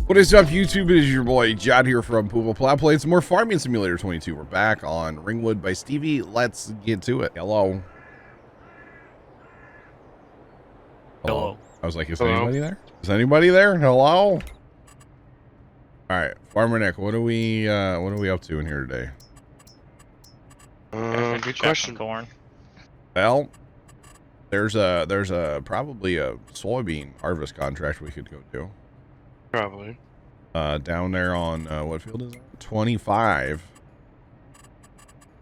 What is up, YouTube? It is your boy Jod here from Puma, Plow. Playing some more Farming Simulator 22. We're back on Ringwood by Stevie. Let's get to it. Hello. Hello. I was like, is anybody there? Is anybody there? Hello. All right, Farmer Nick, what are we up to in here today? Good question. Corn. Well, there's probably a soybean harvest contract we could go do. Probably. Down there on what field is that? 25.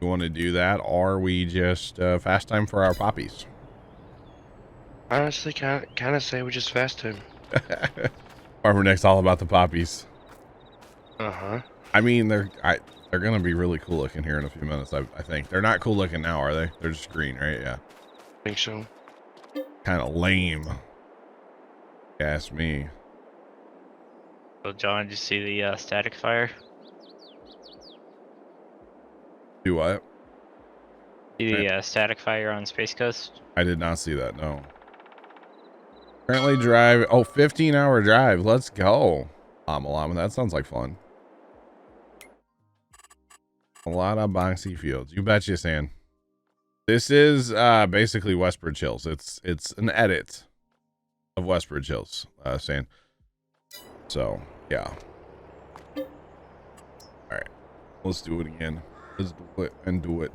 You want to do that, or we just fast time for our poppies? Honestly, kind of say we just fast time. Farmer Nick's all about the poppies. Uh-huh. I mean, they're gonna be really cool looking here in a few minutes. I think they're not cool looking now, are they? They're just green, right? Yeah. I think so. Kind of lame. Ask me. So, John, did you see the static fire? Do what? See the static fire on Space Coast? I did not see that, no. Currently drive, 15-hour drive. Let's go. Llama, that sounds like fun. A lot of boxy fields. You betcha, San. This is basically Westbridge Hills. It's an edit of Westbridge Hills, San. So, yeah. Alright. Let's do it again. Let's do it and do it.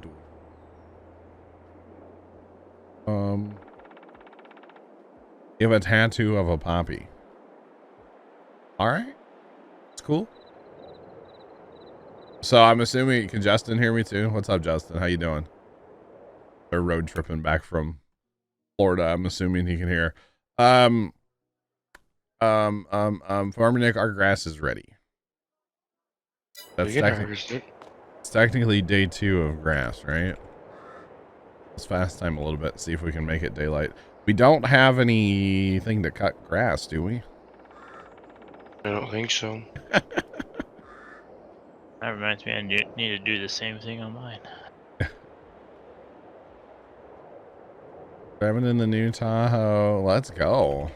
You have a tattoo of a poppy. Alright. It's cool. So I'm assuming, can Justin hear me too? What's up, Justin? How you doing? They're road tripping back from Florida. I'm assuming he can hear. Farmer Nick, our grass is ready. That's it's technically day 2 of grass, right? Let's fast time a little bit, see if we can make it daylight. We don't have anything to cut grass, do we? I don't think so. That reminds me, I need to do the same thing on mine. Driving in the new Tahoe. Let's go.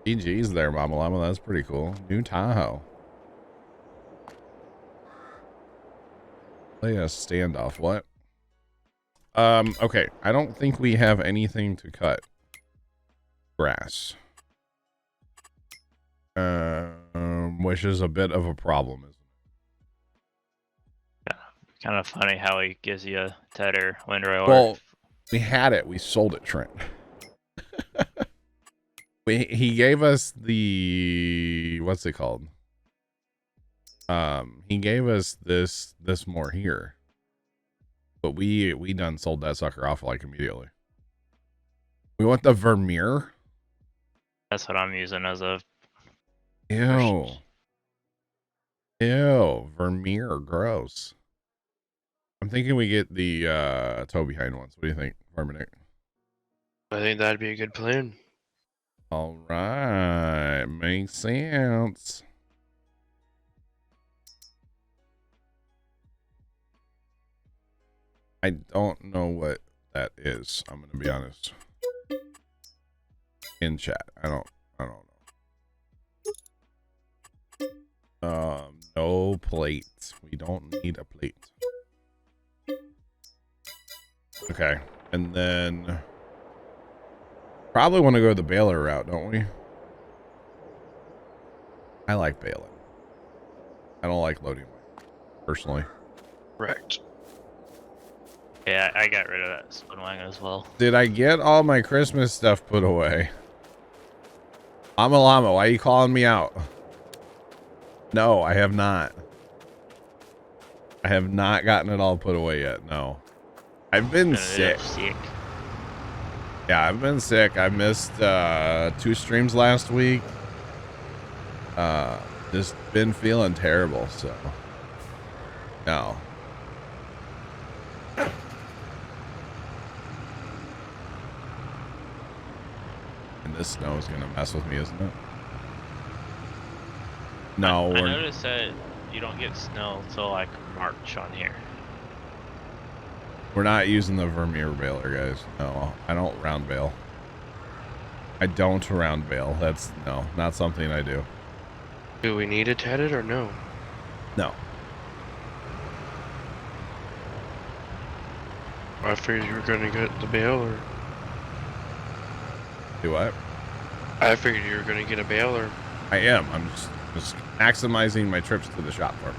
GG's there, Mama Llama. That's pretty cool. New Tahoe. Play a standoff. What? Okay. I don't think we have anything to cut grass. Which is a bit of a problem, isn't it? Yeah, kind of funny how he gives you a tedder windrow. Well, we had it. We sold it, Trent. He gave us the, what's it called? He gave us this more here, but we done sold that sucker off like immediately. We want the Vermeer. That's what I'm using as a. Ew. Ew. Vermeer. Gross. I'm thinking we get the toe behind ones. What do you think, Farmer Nick? I think that'd be a good plan. All right, makes sense. I don't know what that is. I'm gonna be honest. In chat, I don't know. No plate. We don't need a plate. Okay, and then. Probably want to go the baler route, don't we? I like baling. I don't like loading personally. Correct. Yeah, I got rid of that spin wagon as well. Did I get all my Christmas stuff put away? I'm a llama. Why are you calling me out? No, I have not. I have not gotten it all put away yet. No. I've been sick. Yeah, I've been sick. I missed 2 streams last week. Just been feeling terrible, so no. And this snow is gonna mess with me, isn't it? No, I noticed that you don't get snow until like March on here. We're not using the Vermeer baler, guys. No, I don't round bale. I don't round bale. That's no, not something I do. Do we need it tatted or no? No. I figured you were gonna get the baler. Do what? I figured you were gonna get a baler. I am. I'm just maximizing my trips to the shop for me.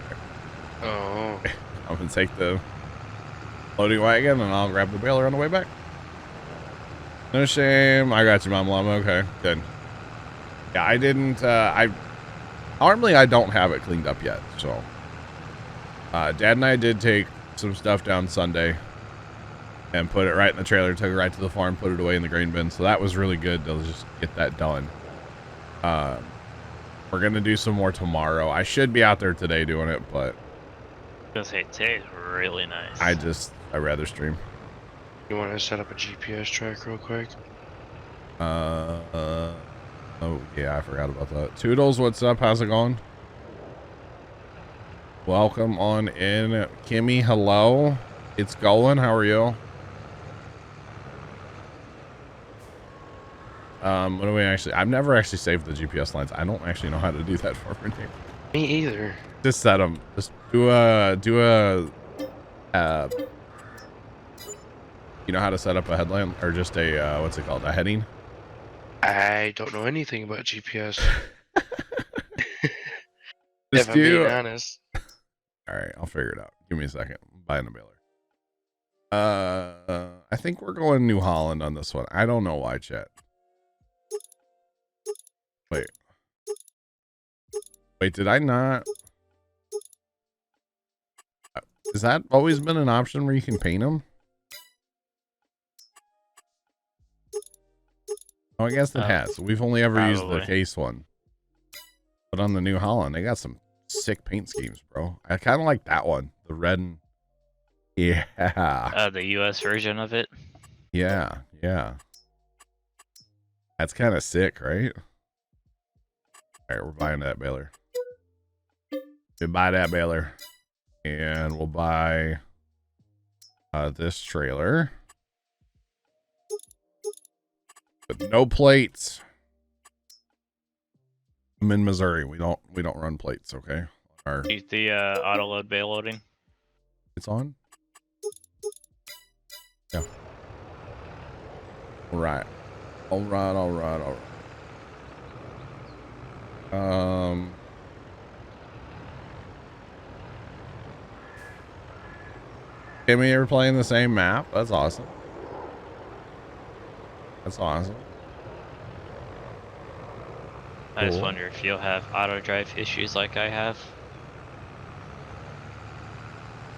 Oh. I'm gonna take the loading wagon and I'll grab the baler on the way back. No shame. I got you, Mom Llama. Okay, good. Yeah, I didn't. Normally I don't have it cleaned up yet. So, Dad and I did take some stuff down Sunday and put it right in the trailer. Took it right to the farm, put it away in the grain bin. So that was really good to just get that done. We're gonna do some more tomorrow. I should be out there today doing it, but I was gonna say today's really nice. I'd rather stream. You want to set up a GPS track real quick? Oh yeah, I forgot about that. Toodles, what's up? How's it going? Welcome on in, Kimmy. Hello, it's going. How are you? What do we actually? I've never actually saved the GPS lines. I don't actually know how to do that for me. Me either. Just set them. Just do a. You know how to set up a headlamp or just a what's it called? A heading? I don't know anything about GPS. Just if I'm being honest. All right, I'll figure it out. Give me a second. I'm buying a baler. I think we're going New Holland on this one. I don't know why, chat. Wait, did I not? Has that always been an option where you can paint them? Oh, I guess it has. We've only ever used the case one. But on the New Holland, they got some sick paint schemes, bro. I kind of like that one. The red and... Yeah. The US version of it. Yeah, yeah. That's kind of sick, right? All right, we're buying that baler. We buy that baler. And we'll buy this trailer. With no plates. I'm in Missouri. We don't run plates, okay? Use the auto load bay loading. It's on? Yeah. All right. Kimmy, ever playing the same map? That's awesome. I just wonder if you'll have auto drive issues like I have.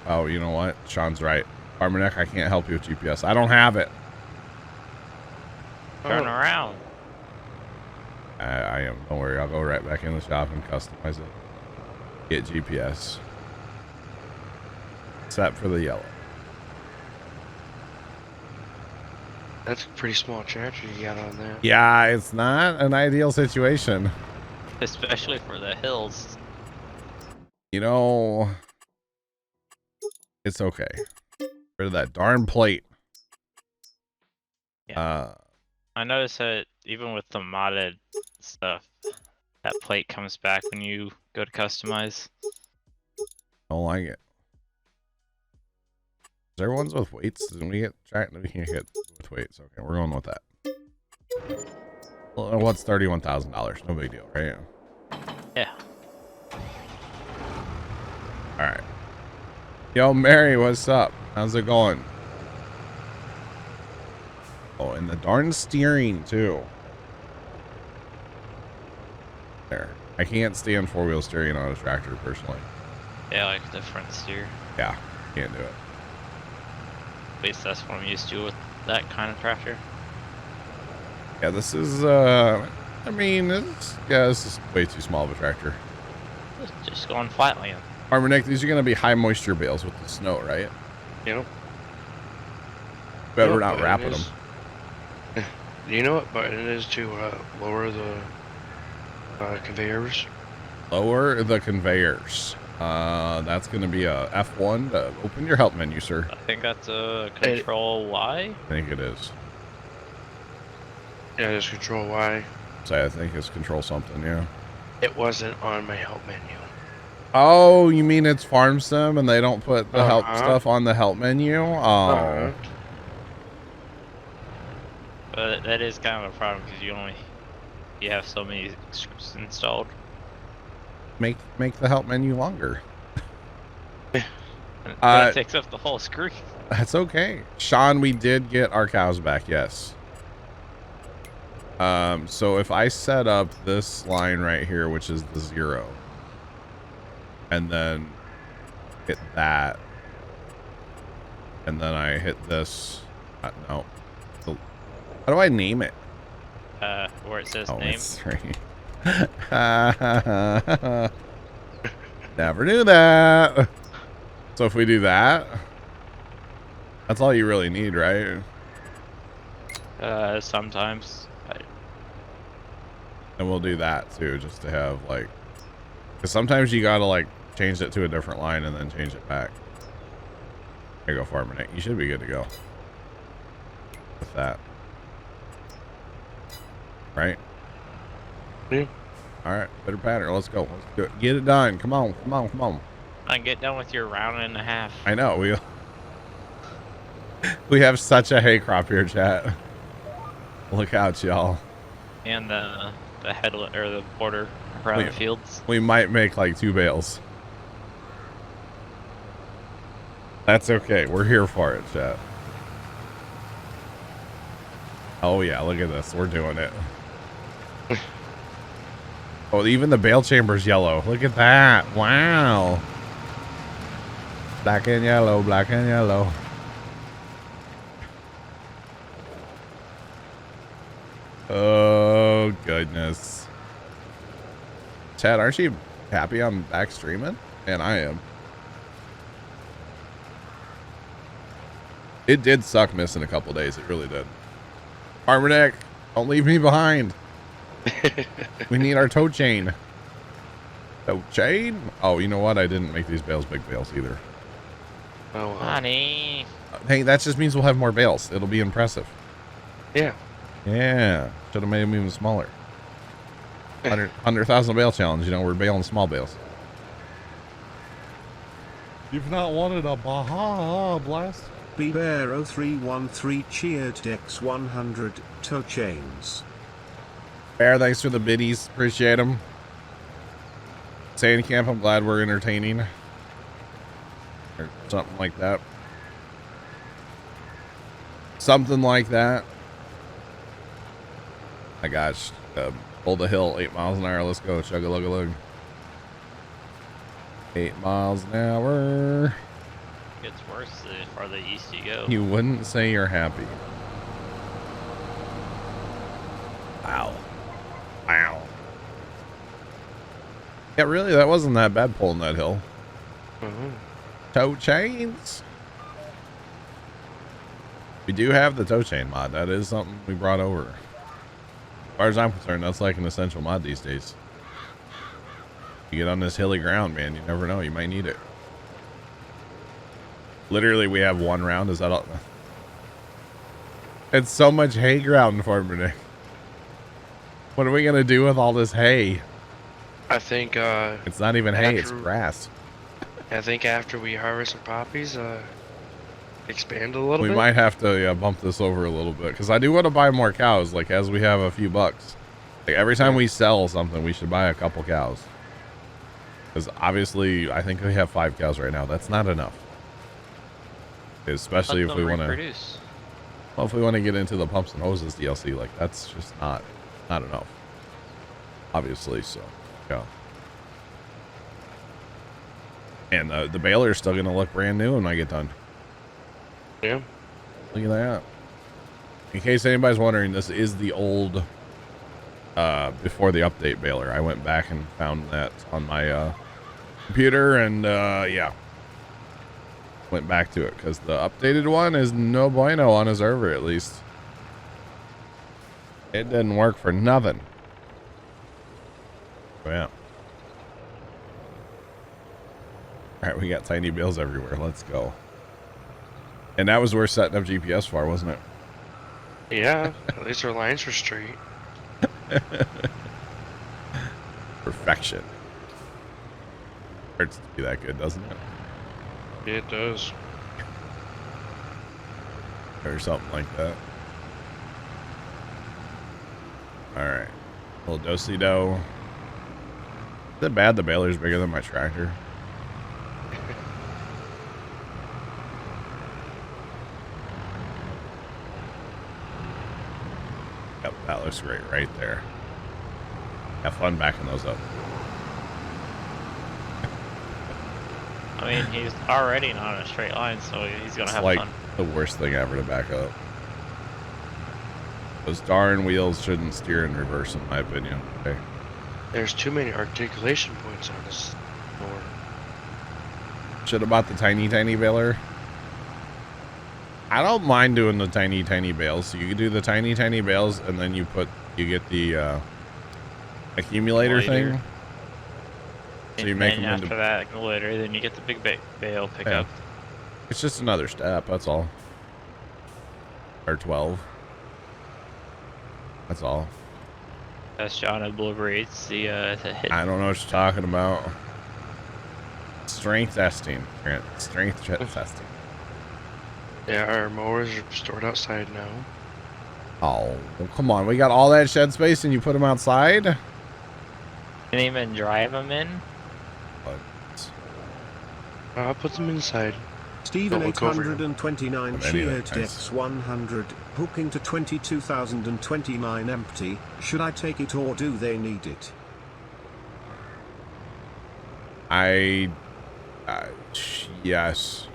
Oh, you know what? Sean's right. Armanek, I can't help you with GPS. I don't have it. Turn around. I am. Don't worry. I'll go right back in the shop and customize it. Get GPS. Set for the yellow. That's a pretty small tractor you got on there. Yeah, it's not an ideal situation. Especially for the hills. You know, it's okay. Rid of that darn plate. Yeah. I noticed that even with the modded stuff, that plate comes back when you go to customize. Don't like it. Is there ones with weights? Didn't we get tracked? We can't get with weights. Okay, we're going with that. Well, what's $31,000? No big deal, right? Yeah. All right. Yo, Mary, what's up? How's it going? Oh, and the darn steering too. There. I can't stand four-wheel steering on a tractor personally. Yeah, like the front steer. Yeah, can't do it. At least that's what I'm used to with that kind of tractor. Yeah, this is, I mean, this is way too small of a tractor. Just going flatland. Armanek, these are going to be high moisture bales with the snow, right? Yep. Bet we're not wrapping them. Do you know what button it is to lower the conveyors? Lower the conveyors. That's going to be a F1 to open your help menu, sir. I think that's a control Y. I think it is. Yeah, just control Y. So I think it's control something, yeah. It wasn't on my help menu. Oh, you mean it's farm sim and they don't put the help Uh-huh. stuff on the help menu? Oh. Uh-huh. But that is kind of a problem because you have so many scripts installed. Make the help menu longer. But it takes up the whole screen. That's okay. Sean, we did get our cows back, yes. So if I set up this line right here, which is the 0, and then hit that, and then I hit this, no. How do I name it? Where it says Oh, name. it's 3. Never knew that. So if we do that, that's all you really need, right? Sometimes. And we'll do that too, just to have like, because sometimes you gotta like change it to a different line and then change it back. Here you go, Farmer Nick. You should be good to go with that. Right? Yeah. All right, better pattern. Let's go. Let's do it. Get it done. Come on, come on, come on. And get done with your round and a half. I know we have such a hay crop here, chat. Look out, y'all. And the headlet or the border around the fields. We might make like 2 bales. That's okay. We're here for it, chat. Oh yeah, look at this. We're doing it. Oh, even the bale chamber's yellow. Look at that. Wow. Black and yellow, black and yellow. Oh, goodness. Chad, aren't you happy I'm back streaming? And I am. It did suck missing a couple days. It really did. Farmer Nick, don't leave me behind. We need our tow chain. Tow chain? Oh, you know what? I didn't make these bales big bales either. Oh, wow. Honey. Hey, that just means we'll have more bales. It'll be impressive. Yeah. Yeah. Should have made them even smaller. 100,000 bale challenge. You know, we're baling small bales. You've not wanted a Baja Blast? Bear0313 cheered X100 tow chains. Bear, thanks for the biddies. Appreciate them. Sand Camp, I'm glad we're entertaining. Or something like that. Something like that. My gosh. Pull the hill, 8 miles an hour. Let's go. Chug a lug a lug. 8 miles an hour. Gets worse the farther east you go. You wouldn't say you're happy. Wow. Wow. Yeah, really, that wasn't that bad pulling that hill. Mm-hmm. Tow chains. We do have the tow chain mod. That is something we brought over. As far as I'm concerned, that's like an essential mod these days. You get on this hilly ground, man, you never know. You might need it. Literally, we have 1 round. Is that all? It's so much hay ground for me, Nick. What are we going to do with all this hay? I think, It's not even hay, it's grass. I think after we harvest some poppies, expand a little bit. We might have to bump this over a little bit because I do want to buy more cows. Like as we have a few bucks, like every time we sell something, we should buy a couple cows. Because obviously, I think we have 5 cows right now. That's not enough. Especially if we want to. Well, if we want to get into the pumps and hoses DLC, like that's just not enough. Obviously, so yeah. And the baler is still gonna look brand new when I get done. Yeah. Look at that. In case anybody's wondering, this is the old before the update baler. I went back and found that on my computer, and yeah, went back to it because the updated one is no bueno on his server, at least. It didn't work for nothing. Yeah. All right, we got tiny bales everywhere. Let's go. And that was worth setting up GPS for, wasn't it? Yeah. At least our lines were straight. Perfection. Hurts to be that good, doesn't it? It does. Or something like that. Alright. A little do-si-do. Is it bad the baler's bigger than my tractor? Yep, that looks great right there. Have fun backing those up. I mean, he's already not in a straight line, so he's gonna have Like fun. the worst thing ever to back up. Those darn wheels shouldn't steer in reverse, in my opinion. Okay. There's too many articulation points on this mower. Should have bought the tiny baler. I don't mind doing the tiny bales. So you can do the tiny bales, and then you get the accumulator thing. So you make and them after into. that accumulator, then you get the big bale pickup. It's just another step. That's all. Or 12. That's all. That's John obliterates the hit. I don't know what you're talking about. Strength testing. Strength testing. Yeah, our mowers are stored outside now. Oh, well, come on. We got all that shed space and you put them outside? Didn't even drive them in. But I'll put them inside. Steven Don't look over 829 From anything, cheered nice. X100, hooking to 22,029 empty. Should I take it or do they need it? yes.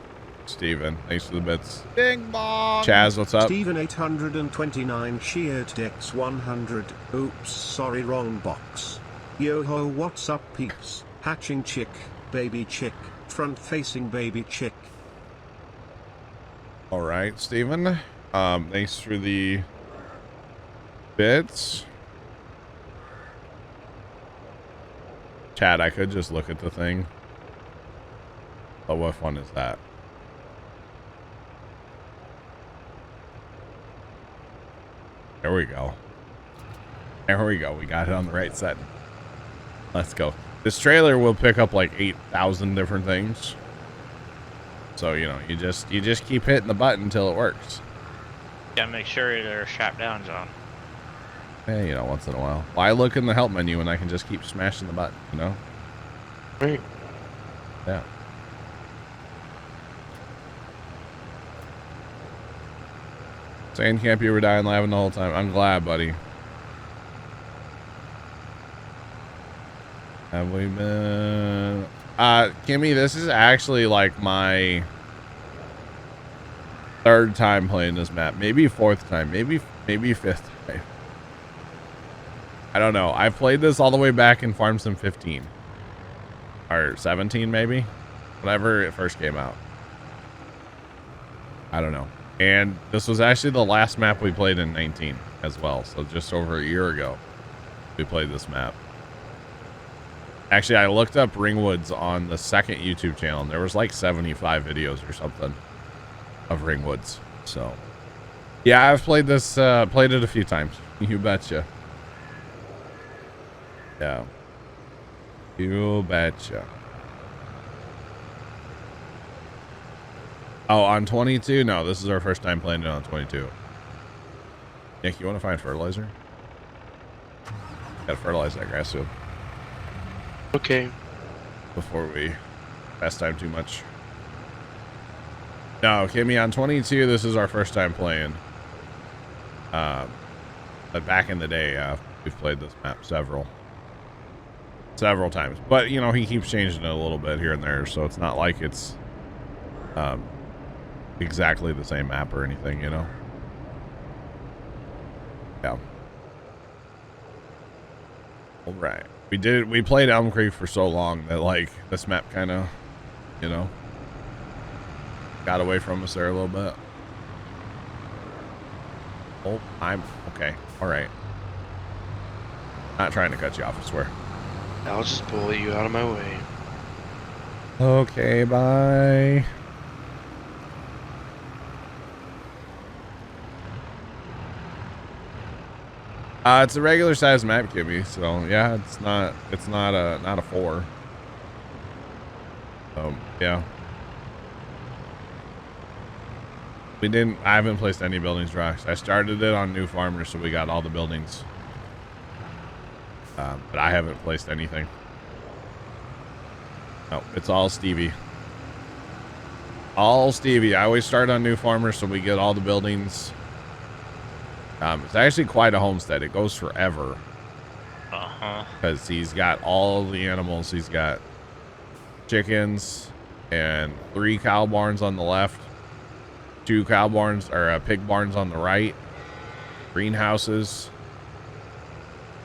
Steven, thanks for the bits. Ding bong. Chaz, what's up? Steven 829 cheered X100. Oops, sorry, wrong box. Yo ho, what's up, peeps? Hatching chick, baby chick, front facing baby chick. All right, Steven. Thanks for the bits. Chad, I could just look at the thing. But what fun is that? There we go. There we go. We got it on the right setting. Let's go. This trailer will pick up like 8,000 different things. So, you know, you just keep hitting the button until it works. Gotta make sure they're strapped down, John. Hey, you know, once in a while. Why look in the help menu when I can just keep smashing the button, you know? Right. Yeah. Sandcamp, you were dying laughing the whole time. I'm glad, buddy. Have we been... Kimmy, this is actually like my third time playing this map. Maybe fourth time. Maybe fifth time. I don't know. I played this all the way back in Farm Sim 15. Or 17, maybe? Whenever it first came out. I don't know. And this was actually the last map we played in 19 as well. So just over a year ago, we played this map. Actually, I looked up Ringwoods on the second YouTube channel, and there was like 75 videos or something of Ringwoods. So, yeah, I've played this, played it a few times. You betcha. Yeah. You betcha. Oh, on 22? No, this is our first time playing it on 22. Nick, you want to find fertilizer? Gotta fertilize that grass field. Okay. Before we pass time too much. No, Kimmy, on 22, this is our first time playing. But back in the day, we've played this map several times. But, you know, he keeps changing it a little bit here and there, so it's not like it's exactly the same map or anything, you know? Yeah. All right. We played Elm Creek for so long that, like, this map kind of, you know, got away from us there a little bit. Oh, I'm okay. All right. Not trying to cut you off, I swear. I'll just bully you out of my way. Okay, bye. It's a regular size map, Kimmy. So yeah, it's not a 4. Yeah. I haven't placed any buildings, Rocks. I started it on New Farmers, so we got all the buildings. But I haven't placed anything. No, it's all Stevie. All Stevie. I always start on New Farmers, so we get all the buildings. It's actually quite a homestead. It goes forever. Because he's got all the animals. He's got chickens and 3 cow barns on the left, 2 cow barns or pig barns on the right, greenhouses.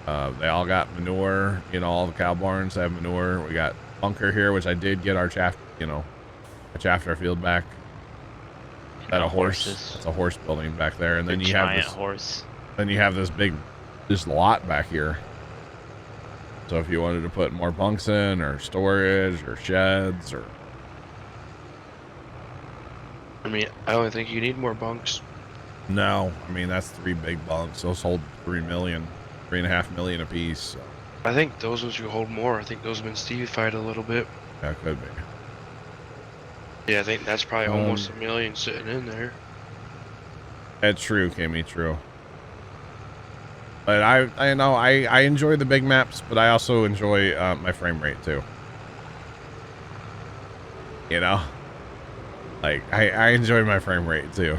They all got manure. You know, all the cow barns have manure. We got bunker here, which I did get our chafter field back. That a horse. Horses. It's a horse building back there, and then you have this horse. Then you have this lot back here. So if you wanted to put more bunks in, or storage, or sheds, or I mean, I don't think you need more bunks. no, I mean that's 3 big bunks. Those hold 3.5 million a piece. So. I think those ones you hold more. I think those have been Stevie-fied a little bit. That could be. Yeah, I think that's probably almost 1 million sitting in there. That's true, Kimmy, true. But I know I enjoy the big maps, but I also enjoy my frame rate too. You know, like I enjoy my frame rate too.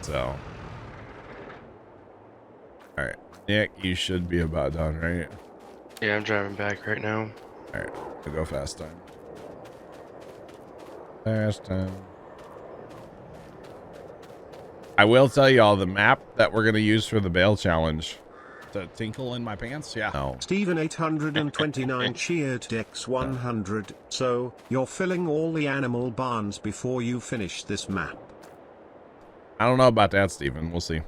So, all right, Nick, you should be about done, right? Yeah, I'm driving back right now. All right, we'll go fast time. Fast time. I will tell you all the map that we're going to use for the bale challenge. To tinkle in my pants? Yeah. No. Steven 829 cheered Dex 100. So, you're filling all the animal barns before you finish this map. I don't know about that, Steven. We'll see.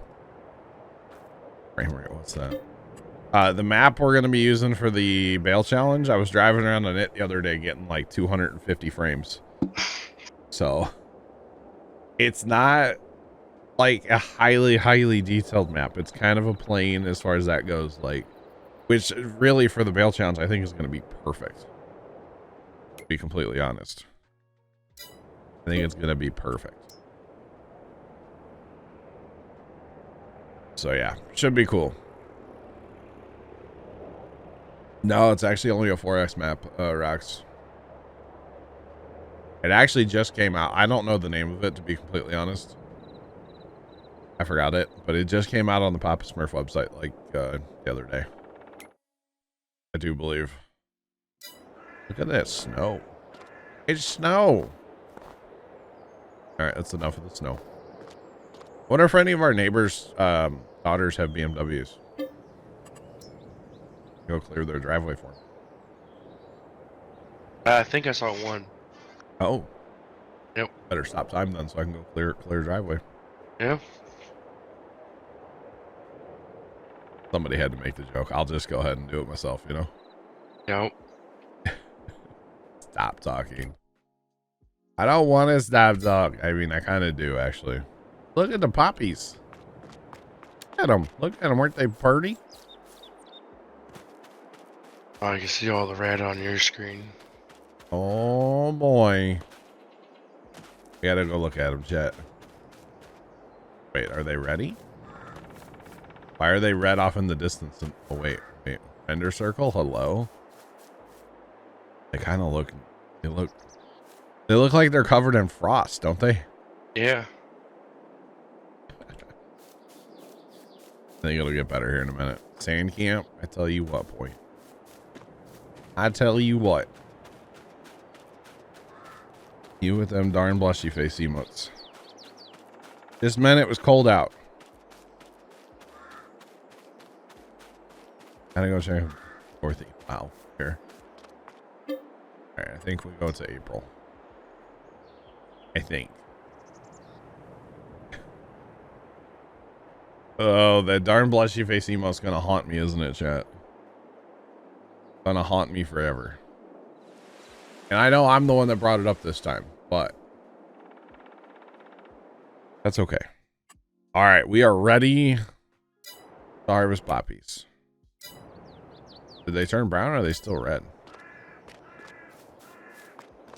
Frame rate, what's that? The map we're going to be using for the bale challenge, I was driving around on it the other day getting like 250 frames. So, it's not like a highly detailed map. It's kind of a plain as far as that goes, like, which really for the bale challenge I think is going to be perfect, to be completely honest. I think it's going to be perfect. So yeah, should be cool. No, it's actually only a 4x map, Rox. It actually just came out. I don't know the name of it, to be completely honest. I forgot it, but it just came out on the Papa Smurf website like the other day. I do believe. Look at this snow. It's snow. All right, that's enough of the snow. Wonder if any of our neighbors' daughters have BMWs. Go clear their driveway for them. I think I saw one. Oh. Yep. Better stop time then, so I can go clear driveway. Yeah. Somebody had to make the joke. I'll just go ahead and do it myself, you know? Nope. Stop talking. I don't want to stop talking. I mean, I kind of do, actually. Look at the poppies. Look at them. Look at them. Weren't they pretty? Oh, I can see all the red on your screen. Oh, boy. We gotta go look at them, chat. Wait, are they ready? Why are they red off in the distance? Oh, wait. Fender circle? Hello? They kind of look... They look like they're covered in frost, don't they? Yeah. I think it'll get better here in a minute. Sand camp? I tell you what, boy. I tell you what. You with them darn blushy face emotes. Just meant it was cold out. Gotta go check Dorothy. Wow. Here. Alright, I think we go to April. I think. Oh, that darn blushy face emote's gonna haunt me, isn't it, chat? Gonna haunt me forever. And I know I'm the one that brought it up this time, but that's okay. All right, we are ready harvest poppies. Did they turn brown or are they still red?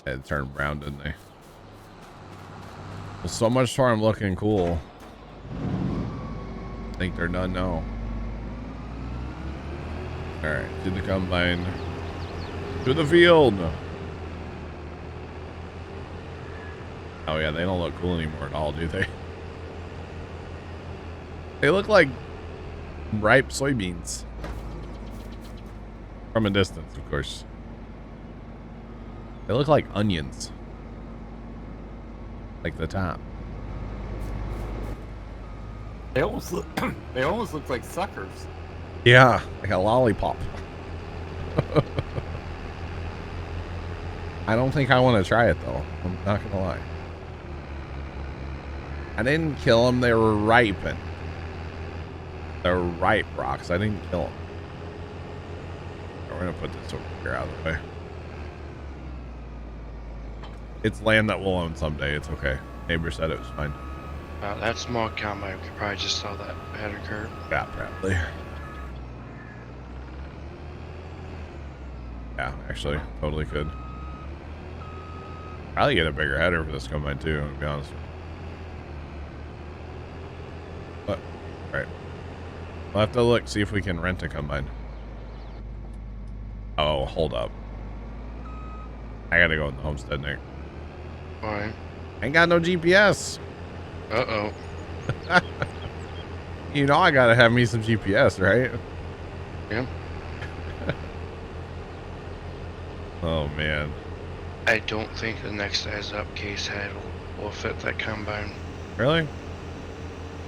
They turned brown, didn't they? Well, so much for them looking cool. I think they're done now. Alright, to the combine. To the field! Oh yeah, they don't look cool anymore at all, do they? They look like ripe soybeans. From a distance, of course. They look like onions. Like the top. They almost look they almost look like suckers. Yeah, like a lollipop. I don't think I want to try it though. I'm not gonna lie. I didn't kill them. They were ripe. They're ripe rocks. I didn't kill them. We're gonna put this over here out of the way. It's land that we'll own someday. It's okay. Neighbor said it was fine. That small combine could probably just sell that header cart. Yeah, probably. Yeah, actually, totally could. Probably get a bigger header for this combine too, to be honest with you. But, alright. We'll have to look, see if we can rent a combine. Oh, hold up. I gotta go in the homestead, Nick. Why? I ain't got no GPS. Uh-oh. You know I gotta have me some GPS, right? Yeah. Oh, man. I don't think the next size up case head will fit that combine. Really?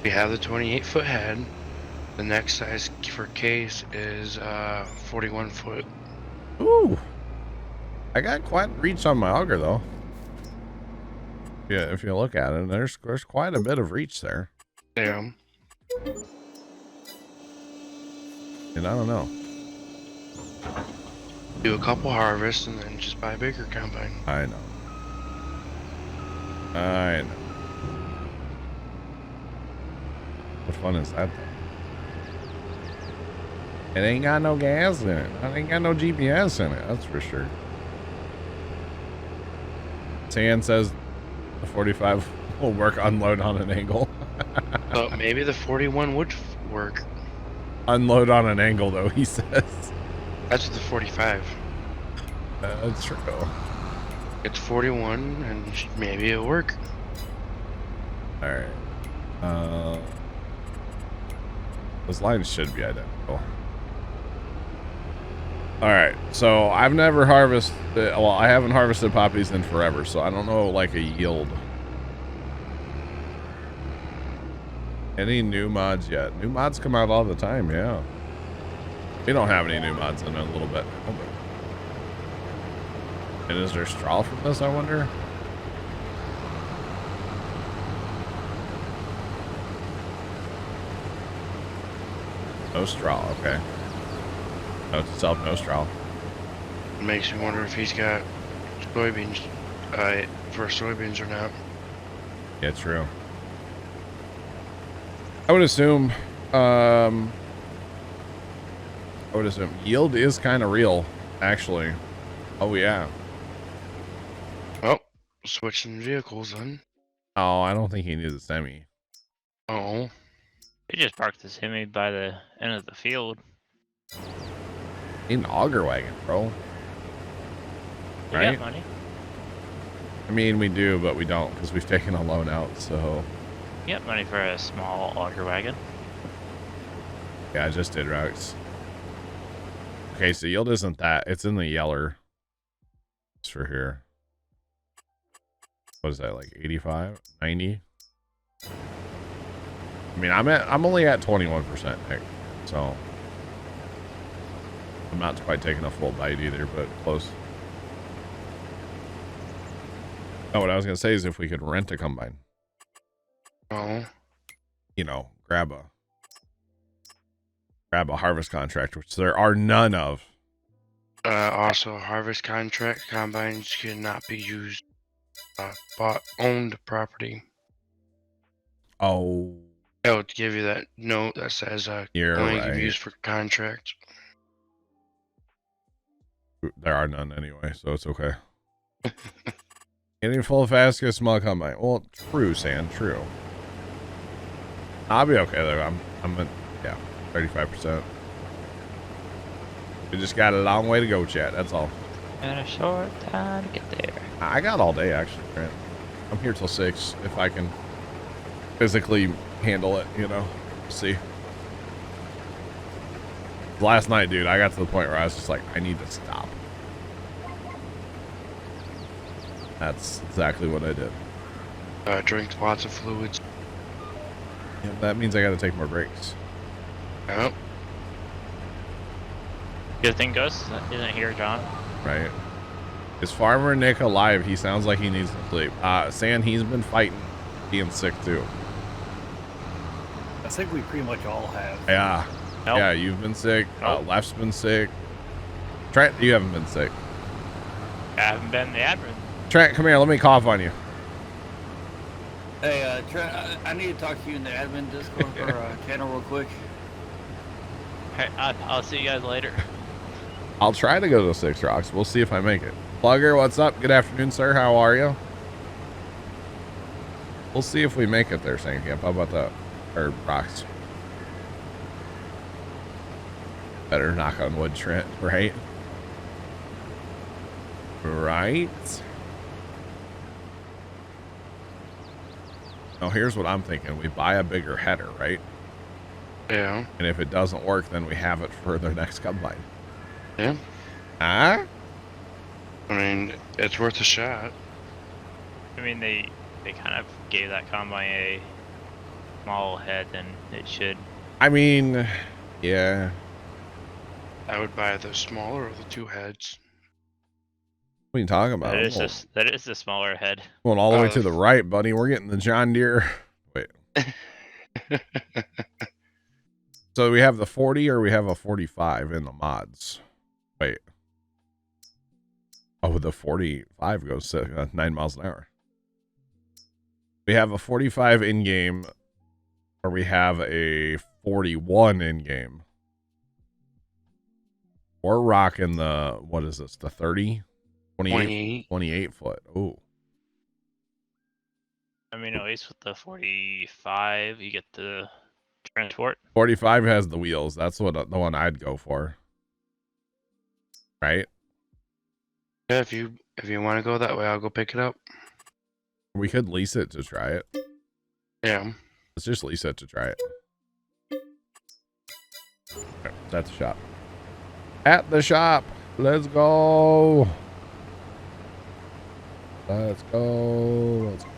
We have the 28-foot head. The next size for case is 41 foot. Ooh. I got quite reach on my auger, though. Yeah, if you look at it, there's quite a bit of reach there. Yeah. And I don't know. Do a couple harvests and then just buy a bigger combine. I know. I know. What fun is that, though? It ain't got no gas in it. It ain't got no GPS in it, that's for sure. Tan says the 45 will work unload on an angle. But maybe the 41 would work. Unload on an angle, though, he says. That's the 45. That's true. It's 41 and maybe it'll work. Alright. Those lines should be identical. Alright, so I've never harvested, well, I haven't harvested poppies in forever, so I don't know, like, a yield. Any new mods yet? New mods come out all the time, yeah. We don't have any new mods in a little bit. And is there straw from this, I wonder? No straw, okay. Note to self, no straw. Makes me wonder if he's got soybeans for soybeans or not. Yeah, true. I would assume yield is kind of real, actually. Oh, yeah. Oh, switching vehicles then. Oh, I don't think he needs a semi. Oh. We just parked the semi by the end of the field. Need an auger wagon, bro. We Right? got money. I mean, we do, but we don't because we've taken a loan out, so. We got money for a small auger wagon. Yeah, I just did, Rex. Okay, so yield isn't that. It's in the yeller. It's for here. What is that, like 85? 90? I mean, I'm only at 21%, Nick, so I'm not quite taking a full bite either, but close. Oh, what I was gonna say is if we could rent a combine, Oh. you know, grab a harvest contract, which there are none of. Also, harvest contract combines cannot be used owned property. Oh, I would give you that note that says You're only right. used for contract. There are none anyway, so it's okay. Getting full fast, get a small combine. Well, true, Sand, true. I'll be okay though. I'm at, yeah, 35%. We just got a long way to go, chat. That's all. And a short time to get there. I got all day actually, Grant. I'm here till 6 if I can physically handle it, you know. See. Last night, dude, I got to the point where I was just like, I need to stop. That's exactly what I did. Drink lots of fluids. Yeah, that means I got to take more breaks. Yep. Good thing Ghost isn't here, John. Right. Is Farmer Nick alive? He sounds like he needs to sleep. Sand, he's been fighting being sick too. I think we pretty much all have. Yeah. Nope. Yeah, you've been sick. Nope. Left's been sick. Trent, you haven't been sick. I haven't been the admin. Trent, come here. Let me cough on you. Hey, Trent, I need to talk to you in the admin Discord or channel real quick. Hey, I'll see you guys later. I'll try to go to 6 Rocks. We'll see if I make it. Plugger, what's up? Good afternoon, sir. How are you? We'll see if we make it there, Sandcamp. How about that? Or Rocks. Better knock on wood, Trent, right? Right? Now, here's what I'm thinking. We buy a bigger header, right? Yeah. And if it doesn't work, then we have it for the next combine. Yeah. Huh? I mean, it's worth a shot. I mean, they kind of gave that combine a small head, and it should. I mean, yeah. I would buy the smaller of the two heads. What are you talking about? That is the smaller head. Going all the way to the right, buddy. We're getting the John Deere. Wait. So we have the 40 or we have a 45 in the mods? Wait. Oh, the 45 goes 9 miles an hour. We have a 45 in game, or we have a 41 in game. We're rocking the, what is this? The 30? 28 foot. Oh. I mean, at least with the 45, you get the transport. 45 has the wheels. That's what the one I'd go for. Right? Yeah, if you want to go that way, I'll go pick it up. We could lease it to try it. Yeah. Let's just lease it to try it. Okay, it's at the shop. At the shop. Let's go. Let's go. Let's go.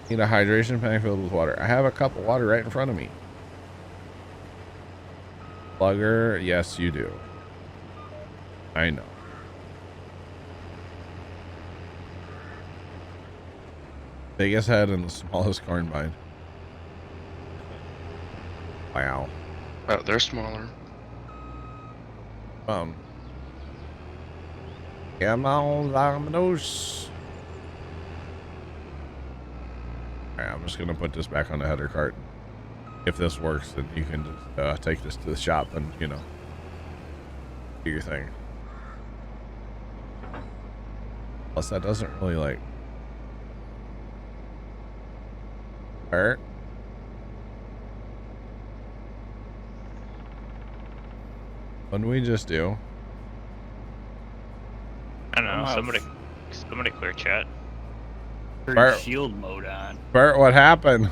Need a hydration tank filled with water. I have a cup of water right in front of me. Plugger, yes, you do. I know. Biggest head and the smallest corn vine. Wow. Oh, they're smaller. Come on, Dominoes. Alright, I'm just gonna put this back on the header cart. If this works, then you can just take this to the shop and, you know, do your thing. Plus, that doesn't really, like, hurt. What did we just do? I don't know. Somebody clear chat. Turn Bart- shield mode on. Bert, what happened?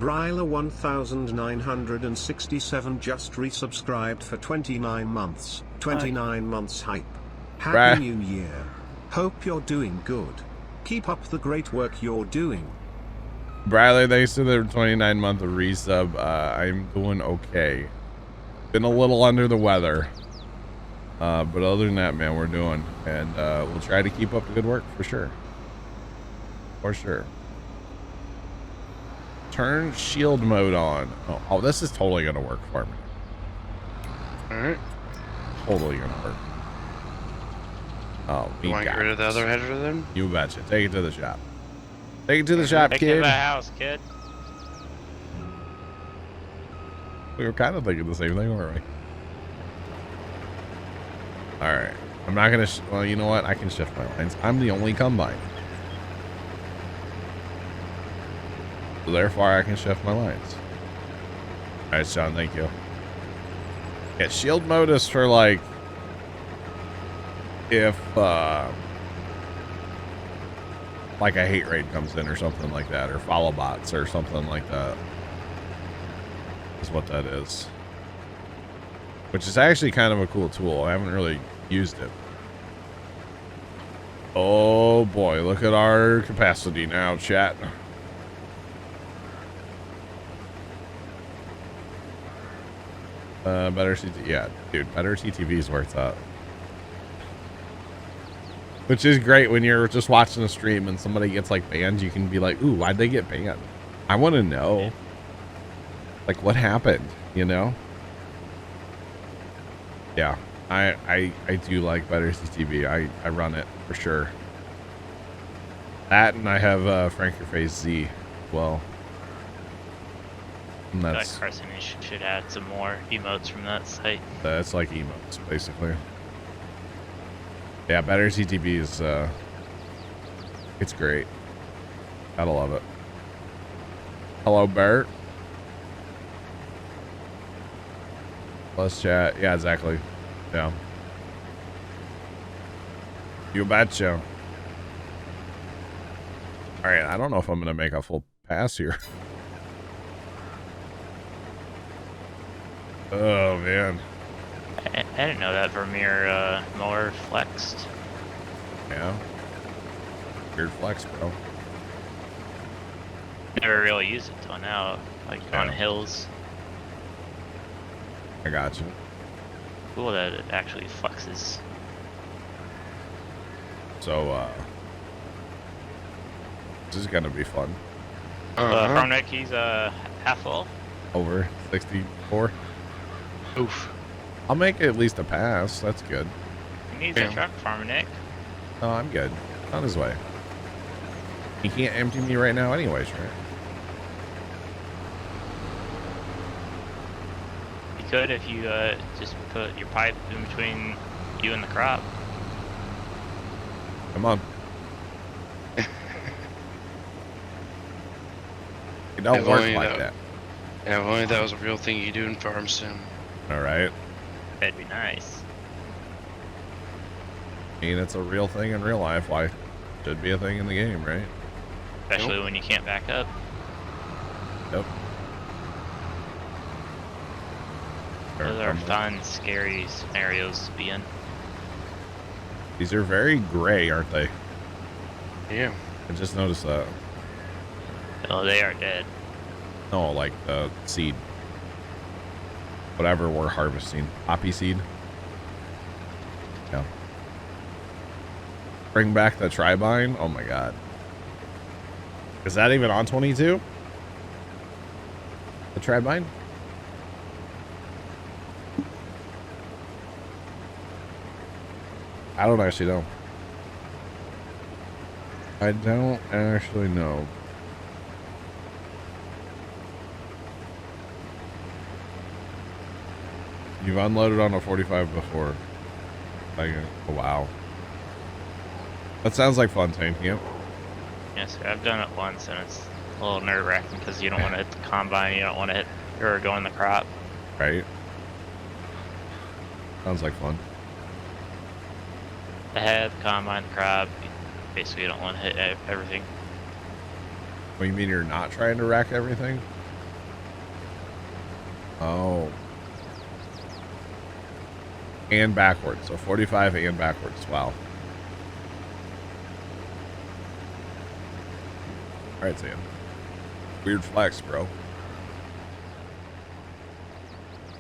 Bryla 1967 just resubscribed for 29 months. 29 months hype. Happy Right. New Year. Hope you're doing good. Keep up the great work you're doing. Bradley, thanks to the 29-month resub. I'm doing okay. Been a little under the weather. But other than that, man, we're doing. And we'll try to keep up the good work for sure. For sure. Turn shield mode on. Oh, this is totally going to work for me. Alright. Totally going to work. Oh, You want to get rid of the other header then? You betcha. Take it to the shop. Take it to the shop, Take it to kid. the house, kid. We were kind of thinking the same thing, weren't we? All right. I'm not going to... Well, you know what? I can shift my lines. I'm the only combine. So therefore, I can shift my lines. All right, Sean. Thank you. Yeah, shield modus for, like... If, like a hate raid comes in or something like that, or follow bots or something like that. Is what that is. Which is actually kind of a cool tool. I haven't really used it. Oh boy, look at our capacity now, chat. Better CTV. Yeah, dude, better CTV is where it's at. Which is great when you're just watching a stream and somebody gets like banned. You can be like, ooh, why'd they get banned? I want to know. Like, what happened, you know? Yeah, I do like better CTV. I run it for sure. That, and I have Frank Your Face Z as well. And That that's Carson should add some more emotes from that site. that's like emotes basically. Yeah, better CTV is it's great. Gotta love it. Hello, Bert. Plus chat. Yeah, exactly. Yeah. You betcha. All right, I don't know if I'm gonna make a full pass here. Oh man. I didn't know that Vermeer mower flexed. Yeah. Weird flex, bro. Never really used it till now, like on hills. I got you. Cool that it actually flexes. So, this is gonna be fun. From Nick, he's half full. Over 64. Oof. I'll make at least a pass. That's good. He needs a truck, Farmer Nick. Oh, I'm good. On his way. He can't empty me right now anyways, right? You could if you just put your pipe in between you and the crop. Come on. It don't If work only like that. Yeah, if only that was a real thing you do in Farm Sim. All right. That'd be nice. I mean, it's a real thing in real life. Why? Should be a thing in the game, right? Especially when you can't back up. Yep. Those are fun, scary scenarios to be in. These are very gray, aren't they? Yeah. I just noticed that. Oh, they are dead. No, like the seed. Whatever we're harvesting. Poppy seed. Yeah. Bring back the Tribine? Oh my god. Is that even on 22? The Tribine? I don't actually know. I don't actually know. You've unloaded on a 45 before. Like, oh, wow. That sounds like fun, Tane. Yep. Yes, sir. I've done it once, and it's a little nerve-wracking because you don't want to hit the combine, you don't want to hit or go in the crop. Right. Sounds like fun. The head, the combine, the crop. Basically, you don't want to hit everything. What, you mean you're not trying to rack everything? Oh. And backwards. So 45 and backwards. Wow. Alright, Sam. Weird flex, bro.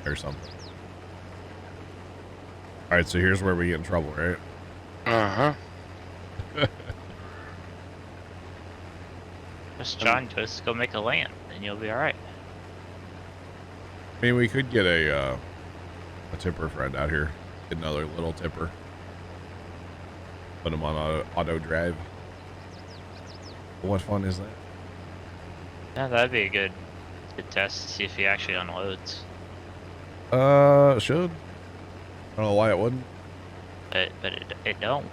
Or something. Alright, so here's where we get in trouble, right? Uh-huh. Just go make a land, and you'll be alright. I mean, we could get a tipper friend out here. Get another little tipper. Put them on auto drive. What fun is that? Yeah, that'd be a good test to see if he actually unloads. Should. I don't know why it wouldn't. But it don't.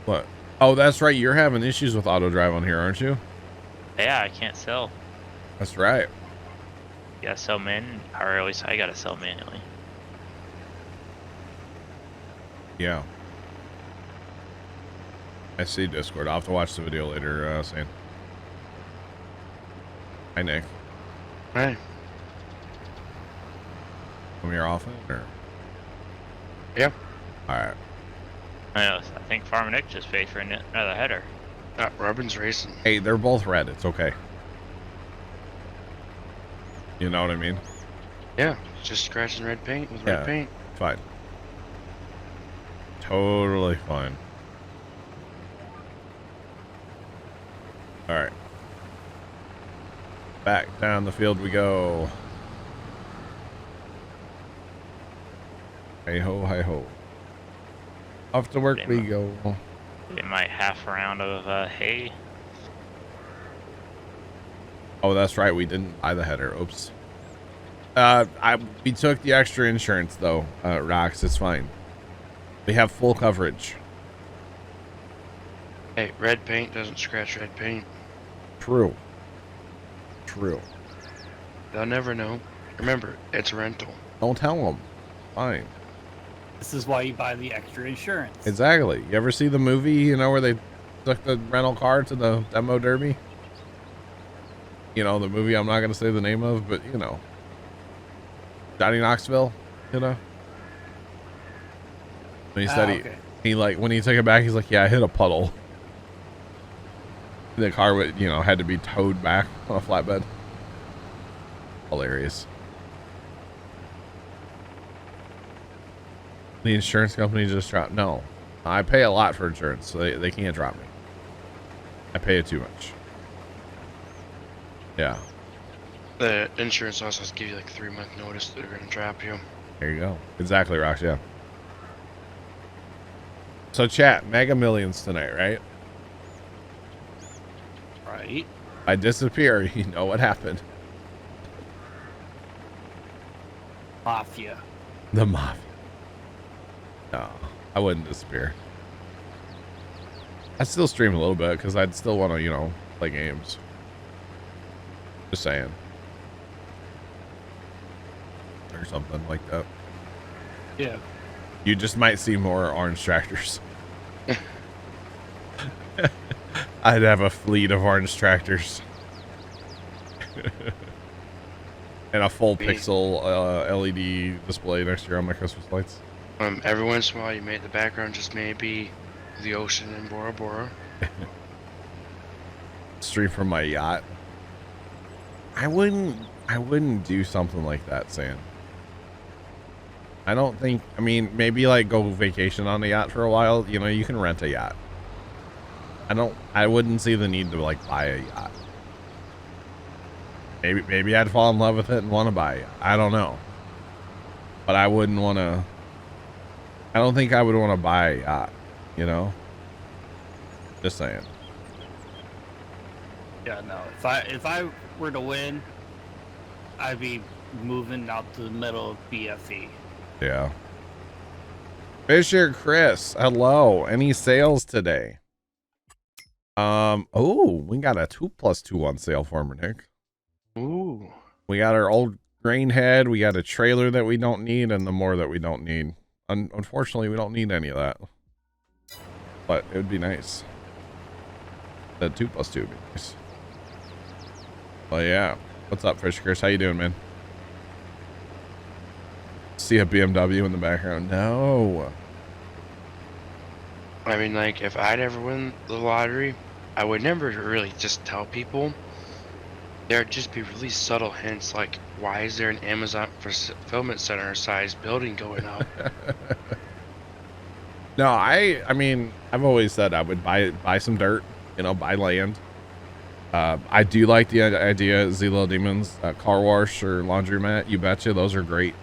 What? Oh, that's right. You're having issues with auto drive on here, aren't you? Yeah, I can't sell. That's right. You gotta sell or at least I gotta sell manually. Yeah. I see Discord. I'll have to watch the video later, Sam. Hi, Nick. Right. Come here often, or? Yeah. Alright. I know. I think Farm Nick just paid for another header. Robin's racing. Hey, they're both red. It's okay. You know what I mean? Yeah, just scratching red paint with red paint. Fine. Totally fine. Alright. Back down the field we go. Hey ho, hi ho. Off to work we go. Get my half round of hay. Oh, that's right. We didn't buy the header. Oops. We took the extra insurance though, Rox. It's fine. We have full coverage. Hey, red paint doesn't scratch red paint. True. True. They'll never know. Remember, it's a rental. Don't tell them. Fine. This is why you buy the extra insurance. Exactly. You ever see the movie, you know, where they took the rental car to the demo derby? You know, the movie I'm not going to say the name of, but you know. Johnny Knoxville, you know? When he said he like, when he took it back, he's like, yeah, I hit a puddle. The car would, you know, had to be towed back on a flatbed. Hilarious. The insurance company just dropped. No, I pay a lot for insurance, so they can't drop me. I pay it too much. Yeah. The insurance also has to give you like 3-month notice that they're going to drop you. There you go. Exactly, Rox. Yeah. So chat, Mega Millions tonight, right? Right. I disappear. You know what happened. Mafia. The Mafia. No, I wouldn't disappear. I'd still stream a little bit because I'd still want to, you know, play games. Just saying. Or something like that. Yeah. You just might see more orange tractors. I'd have a fleet of orange tractors. And a full pixel LED display next year on my Christmas lights. Every once in a while, you make the background just maybe the ocean in Bora Bora. Stream from my yacht. I wouldn't do something like that, Sam. I don't think, I mean, maybe like go vacation on the yacht for a while. You know, you can rent a yacht. I wouldn't see the need to like buy a yacht. Maybe I'd fall in love with it and want to buy it. I don't know. But I wouldn't want to, I don't think I would want to buy a yacht, you know? Just saying. Yeah, no. If I were to win, I'd be moving out to the middle of BFE. Yeah. Fisher Chris, hello. Any sales today? Oh, we got a 2+2 on sale for me, Nick. Ooh. We got our old grain head, we got a trailer that we don't need, and the more that we don't need. Unfortunately, we don't need any of that. But it would be nice. The 2+2 would be nice. But yeah. What's up, Fisher Chris? How you doing, man? See a BMW in the background? No. I mean, like, if I'd ever win the lottery, I would never really just tell people. There'd just be really subtle hints, like, why is there an Amazon fulfillment center size building going up? No, I mean, I've always said I would buy some dirt, you know, buy land. I do like the idea of Zelo Demons, car wash or laundromat. You betcha, those are great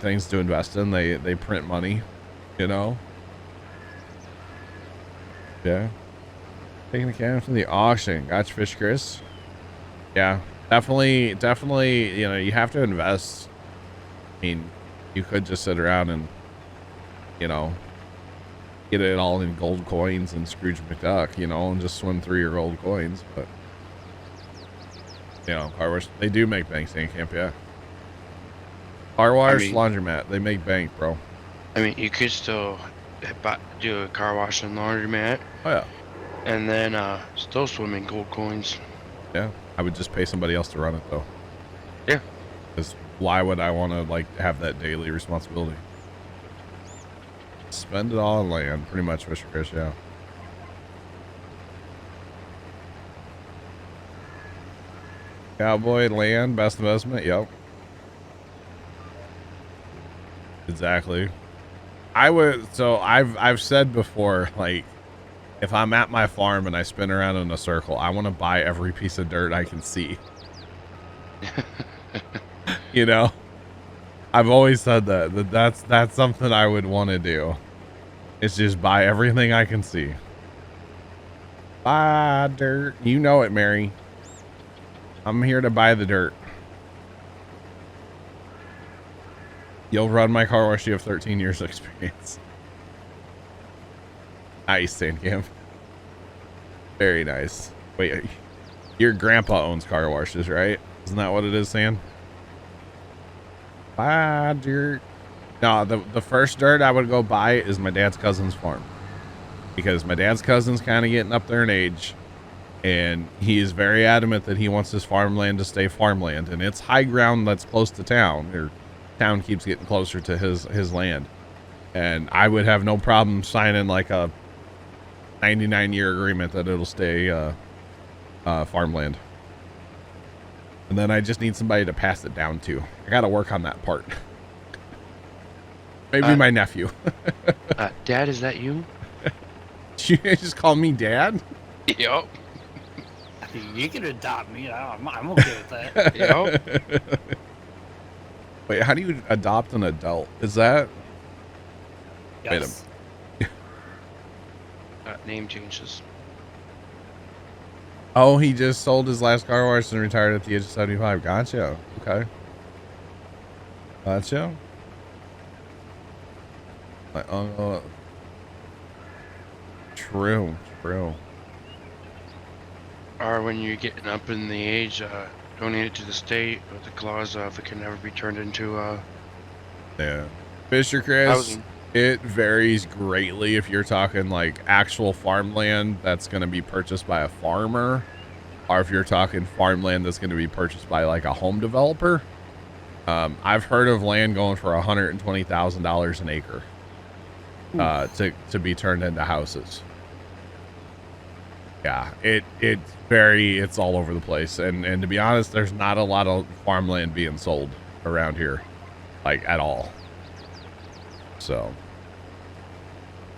things to invest in. They print money, you know. Yeah. Taking the camera to the auction. Gotcha, Fish Chris. Yeah, definitely, you know, you have to invest. I mean, you could just sit around and, you know, get it all in gold coins and Scrooge McDuck, you know, and just swim through your gold coins. But, you know, car wash, they do make bank, Sand Camp, yeah. Car wash, laundromat, they make bank, bro. I mean, you could still do a car wash and laundromat. Oh, yeah. And then still swim in gold coins. Yeah, I would just pay somebody else to run it, though. Yeah. Because why would I want to, like, have that daily responsibility? Spend it all on land, pretty much, Fisher Chris, yeah. Cowboy, land, best investment, yep. Exactly. I've said before, like, if I'm at my farm and I spin around in a circle, I want to buy every piece of dirt I can see. You know? I've always said that's something I would want to do. It's just buy everything I can see. Buy dirt. You know it, Mary. I'm here to buy the dirt. You'll run my car wash. You have 13 years of experience. Nice, Sandcamp. Very nice. Wait, your grandpa owns car washes, right? Isn't that what it is, Sand? Buy dirt. No, the first dirt I would go buy is my dad's cousin's farm. Because my dad's cousin's kind of getting up there in age. And he is very adamant that he wants his farmland to stay farmland. And it's high ground that's close to town. Or town keeps getting closer to his land. And I would have no problem signing like a 99-year agreement that it'll stay farmland. And then I just need somebody to pass it down to. I got to work on that part. Maybe my nephew. Dad, is that you? You just call me Dad? Yep. You can adopt me. I'm okay with that. Yep. Wait, how do you adopt an adult? Is that... Yes. Wait Name changes. Oh, he just sold his last car wash and retired at the age of 75. Gotcha. Okay. Gotcha. True. Or when you're getting up in the age, donate it to the state with the clause of it can never be turned into Yeah. Fisher Chris, housing. it varies greatly if you're talking like actual farmland that's going to be purchased by a farmer, or if you're talking farmland that's going to be purchased by like a home developer. I've heard of land going for $120,000 an acre to be turned into houses. Yeah, it's all over the place. And to be honest, there's not a lot of farmland being sold around here, like at all. So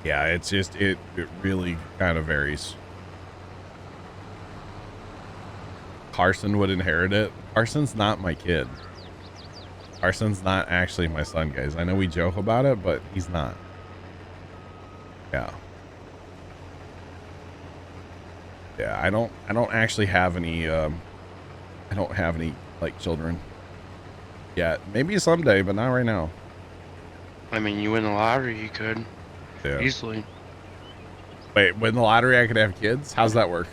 yeah, it's just, it really kind of varies. Carson would inherit it. Carson's not my kid. Carson's not actually my son, guys. I know we joke about it, but he's not. Yeah. Yeah, I don't actually have any I don't have any like children yet. Maybe someday, but not right now. I mean, you win the lottery, you could. Yeah. Easily. Wait, win the lottery I could have kids? How's that work?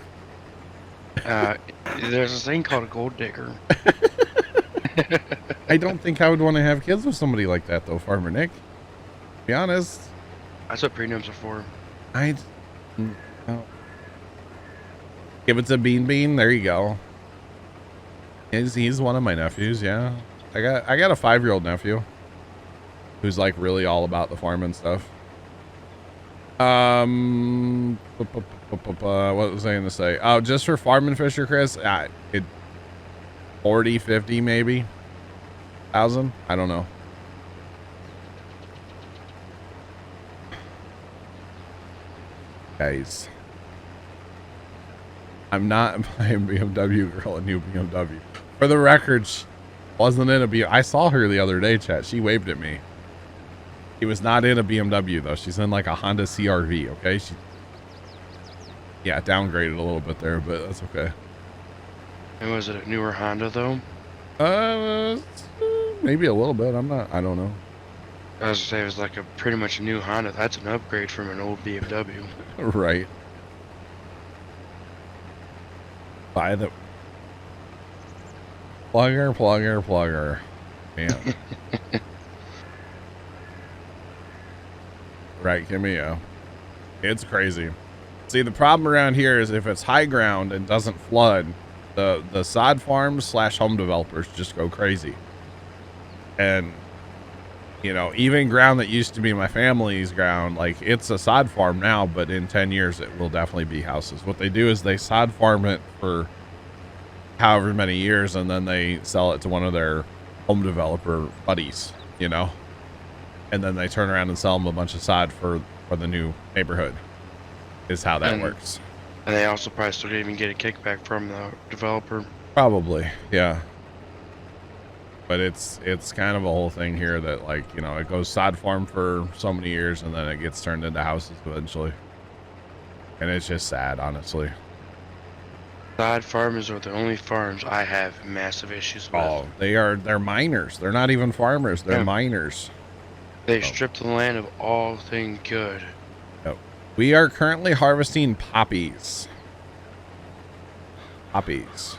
There's this thing called a gold digger. I don't think I would want to have kids with somebody like that though, Farmer Nick. To be honest. That's what prenups are for. No. If it's a bean, there you go. He's one of my nephews, yeah. I got a 5-year-old nephew who's like really all about the farm and stuff. What was I going to say? Oh, just for farm and fisher, Chris, 40, 50 maybe thousand. I don't know. Guys, I'm not buying BMW girl a new BMW. For the record, she wasn't in a BMW. I saw her the other day, chat. She waved at me. She was not in a BMW though. She's in like a Honda CR-V. Okay, Yeah, downgraded a little bit there, but that's okay. And was it a newer Honda though? Maybe a little bit. I don't know. I was gonna say it was like a pretty much a new Honda. That's an upgrade from an old BMW. Right. Buy the plugger. Man. Right, give me a. It's crazy. See, the problem around here is if it's high ground and doesn't flood, the sod farms / home developers just go crazy. And you know, even ground that used to be my family's ground, like it's a sod farm now, but in 10 years it will definitely be houses. What they do is they sod farm it for however many years, and then they sell it to one of their home developer buddies, you know, and then they turn around and sell them a bunch of sod for the new neighborhood is how that works. And they also probably still didn't even get a kickback from the developer. Probably, yeah. But it's kind of a whole thing here that, like, you know, it goes sod farm for so many years and then it gets turned into houses eventually. And it's just sad, honestly. Sod farmers are the only farms I have massive issues with. Oh, they're miners. They're not even farmers. They're miners. They strip the land of all thing good. Yep. We are currently harvesting poppies. Poppies.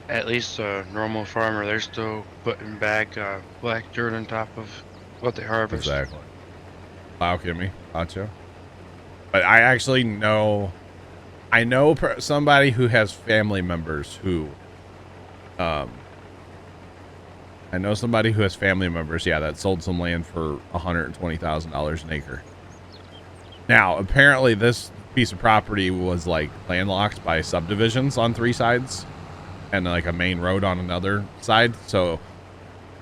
At least a normal farmer, they're still putting back black dirt on top of what they harvest. Exactly. Wow, Kimmy. Gotcha. But I actually know... I know somebody who has family members who... I know somebody who has family members, yeah, that sold some land for $120,000 an acre. Now, apparently this piece of property was, like, landlocked by subdivisions on 3 sides. And like a main road on another side, so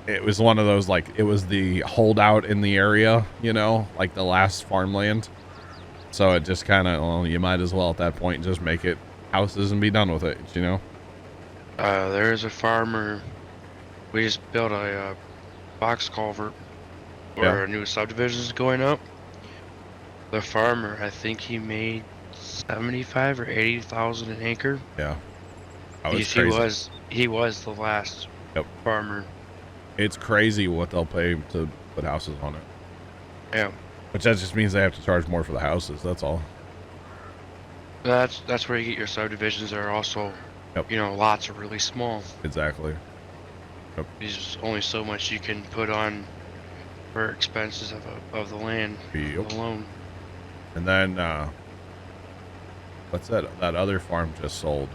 it was one of those, like, it was the holdout in the area, you know, like the last farmland. So it just kind of, well, you might as well at that point just make it houses and be done with it, you know. There's a farmer. We just built a box culvert where a new subdivision is going up. The farmer, I think he made 75 or 80,000 an acre. Yeah. He was the last farmer. It's crazy what they'll pay to put houses on it. Yeah. Which that just means they have to charge more for the houses. That's all. That's where you get your subdivisions that are also, you know, lots are really small. Exactly. Yep. There's only so much you can put on for expenses of the land alone. And then what's that? That other farm just sold.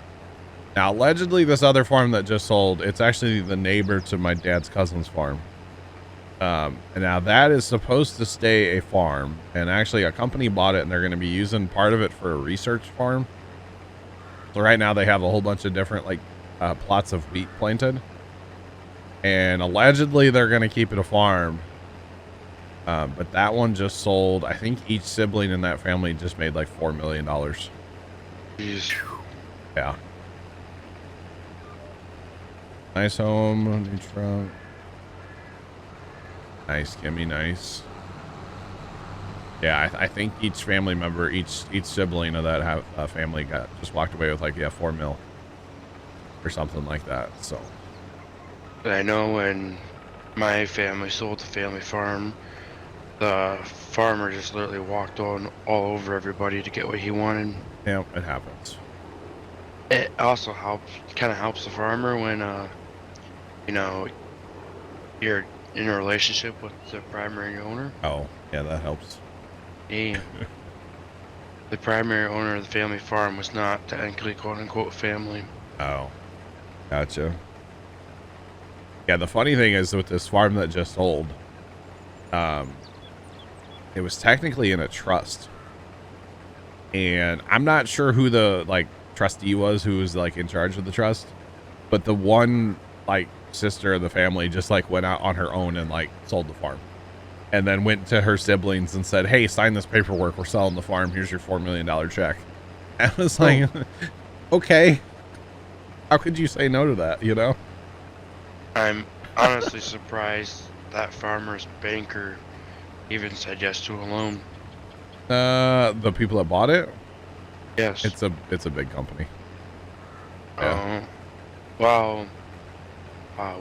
Now, allegedly, this other farm that just sold, it's actually the neighbor to my dad's cousin's farm. And now that is supposed to stay a farm. And actually, a company bought it, and they're going to be using part of it for a research farm. So right now, they have a whole bunch of different, like, plots of wheat planted. And allegedly, they're going to keep it a farm. But that one just sold. I think each sibling in that family just made, like, $4 million. Jeez. Yeah. Nice home, new truck. Nice, Kimmy, nice. Yeah, I think each family member, each sibling of that family just walked away with, like, $4 million or something like that. So. I know when my family sold the family farm, the farmer just literally walked all over everybody to get what he wanted. Yeah, it happens. It also kind of helps the farmer when, you know, you're in a relationship with the primary owner. Oh, yeah, that helps. Yeah. The primary owner of the family farm was not technically quote-unquote family. Oh, gotcha. Yeah, the funny thing is with this farm that just sold, it was technically in a trust. And I'm not sure who the, like, trustee was who was, like, in charge of the trust. But the one, like, sister of the family just, like, went out on her own and, like, sold the farm. And then went to her siblings and said, hey, sign this paperwork. We're selling the farm. Here's your $4 million check. And I was like, okay. How could you say no to that, you know? I'm honestly surprised that farmer's banker even said yes to a loan. The people that bought it? Yes. It's a big company. Yeah. Well,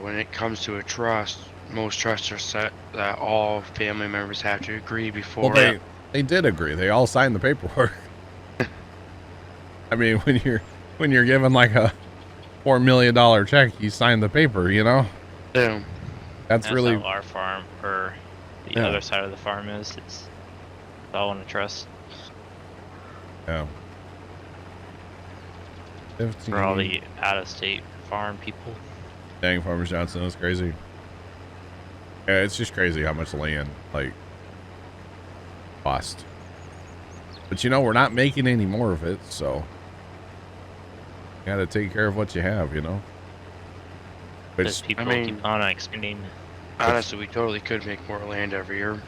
when it comes to a trust, most trusts are set that all family members have to agree before. Well, they did agree. They all signed the paperwork. I mean, when you're given like a $4 million check, you sign the paper. You know. Yeah. That's really how our farm or the other side of the farm is. It's all in a trust. Yeah. For all the out-of-state farm people. Dang, Farmers Johnson, that's crazy. Yeah, it's just crazy how much land like cost. But you know, we're not making any more of it, so you gotta take care of what you have, you know. Because Which people I mean, keep on expanding. Honestly, we totally could make more land every year.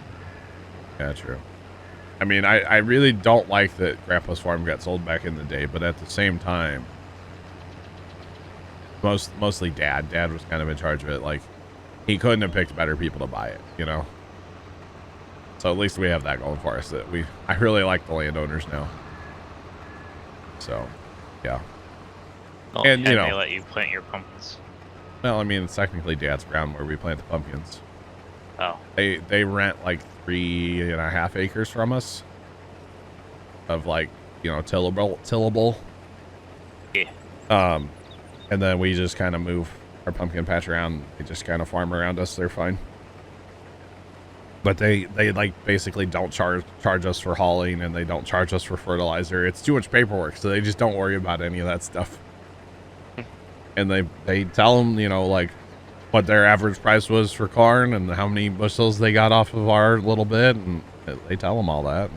yeah, true. I mean, I really don't like that Grandpa's farm got sold back in the day, but at the same time, mostly Dad was kind of in charge of it. Like, he couldn't have picked better people to buy it, you know. So at least we have that going for us. That I really like the landowners now. So, yeah. Well, And, you they know, let you plant your pumpkins. well, I mean, it's technically Dad's ground where we plant the pumpkins. Oh, They rent like 3.5 acres from us of like, you know, tillable. yeah. And then we just kind of move our pumpkin patch around. They just kind of farm around us. They're fine. But they like basically don't charge us for hauling, and they don't charge us for fertilizer. It's too much paperwork, so they just don't worry about any of that stuff. And they tell them, you know, like what their average price was for corn and how many bushels they got off of our little bit, and they tell them all that.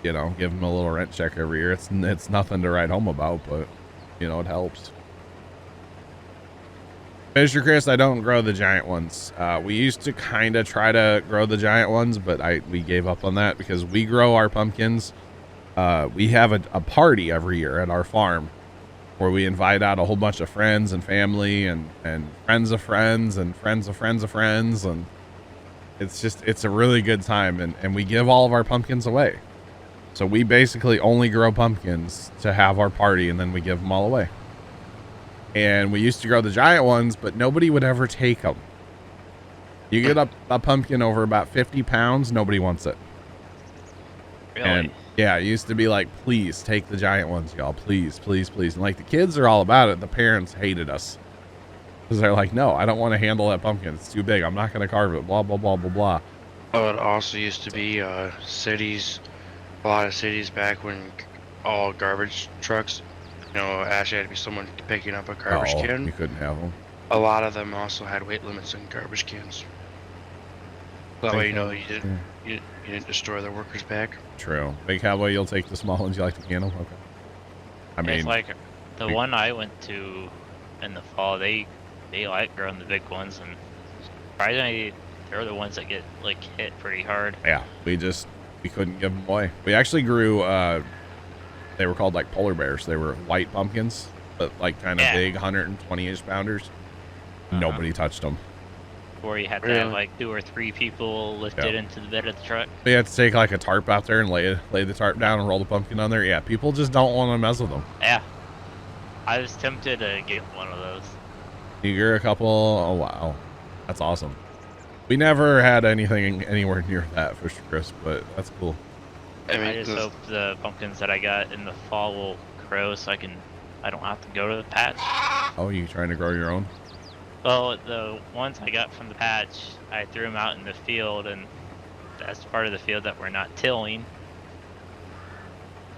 You know, give them a little rent check every year. It's nothing to write home about, but you know, it helps. Mr. Chris, I don't grow the giant ones. We used to kind of try to grow the giant ones, but we gave up on that because we grow our pumpkins. We have a party every year at our farm where we invite out a whole bunch of friends and family and friends of friends and friends of friends of friends. And it's a really good time. And we give all of our pumpkins away. So we basically only grow pumpkins to have our party, and then we give them all away. And we used to grow the giant ones, but nobody would ever take them. You get a pumpkin over about 50 pounds, nobody wants it. Really? And yeah, it used to be like, please take the giant ones, y'all. Please, please, please. And like the kids are all about it. The parents hated us. Because they're like, no, I don't want to handle that pumpkin. It's too big. I'm not going to carve it. Blah, blah, blah, blah, blah. Oh, it also used to be cities, a lot of cities back when all garbage trucks, you know, actually had to be someone picking up a garbage can. You couldn't have them. A lot of them also had weight limits on garbage cans. That way, you know, you didn't destroy their workers' back. True. Big Cowboy, you'll take the small ones. You like the can? Okay. I mean, it's like the one I went to in the fall. They like growing the big ones, and surprisingly, they're the ones that get like hit pretty hard. yeah, we couldn't give them away. We actually grew. They were called like polar bears. They were white pumpkins, but like kind of big, 120-inch pounders. Nobody touched them. Where you had to have like 2 or 3 people lifted into the bed of the truck. We had to take like a tarp out there and lay the tarp down and roll the pumpkin on there. Yeah, people just don't want to mess with them. Yeah, I was tempted to get one of those. You grew a couple. Oh wow, that's awesome. We never had anything anywhere near that for sure, Chris, but that's cool. I just hope the pumpkins that I got in the fall will grow so I don't have to go to the patch. Oh, you trying to grow your own? Well, the ones I got from the patch, I threw them out in the field, and that's part of the field that we're not tilling.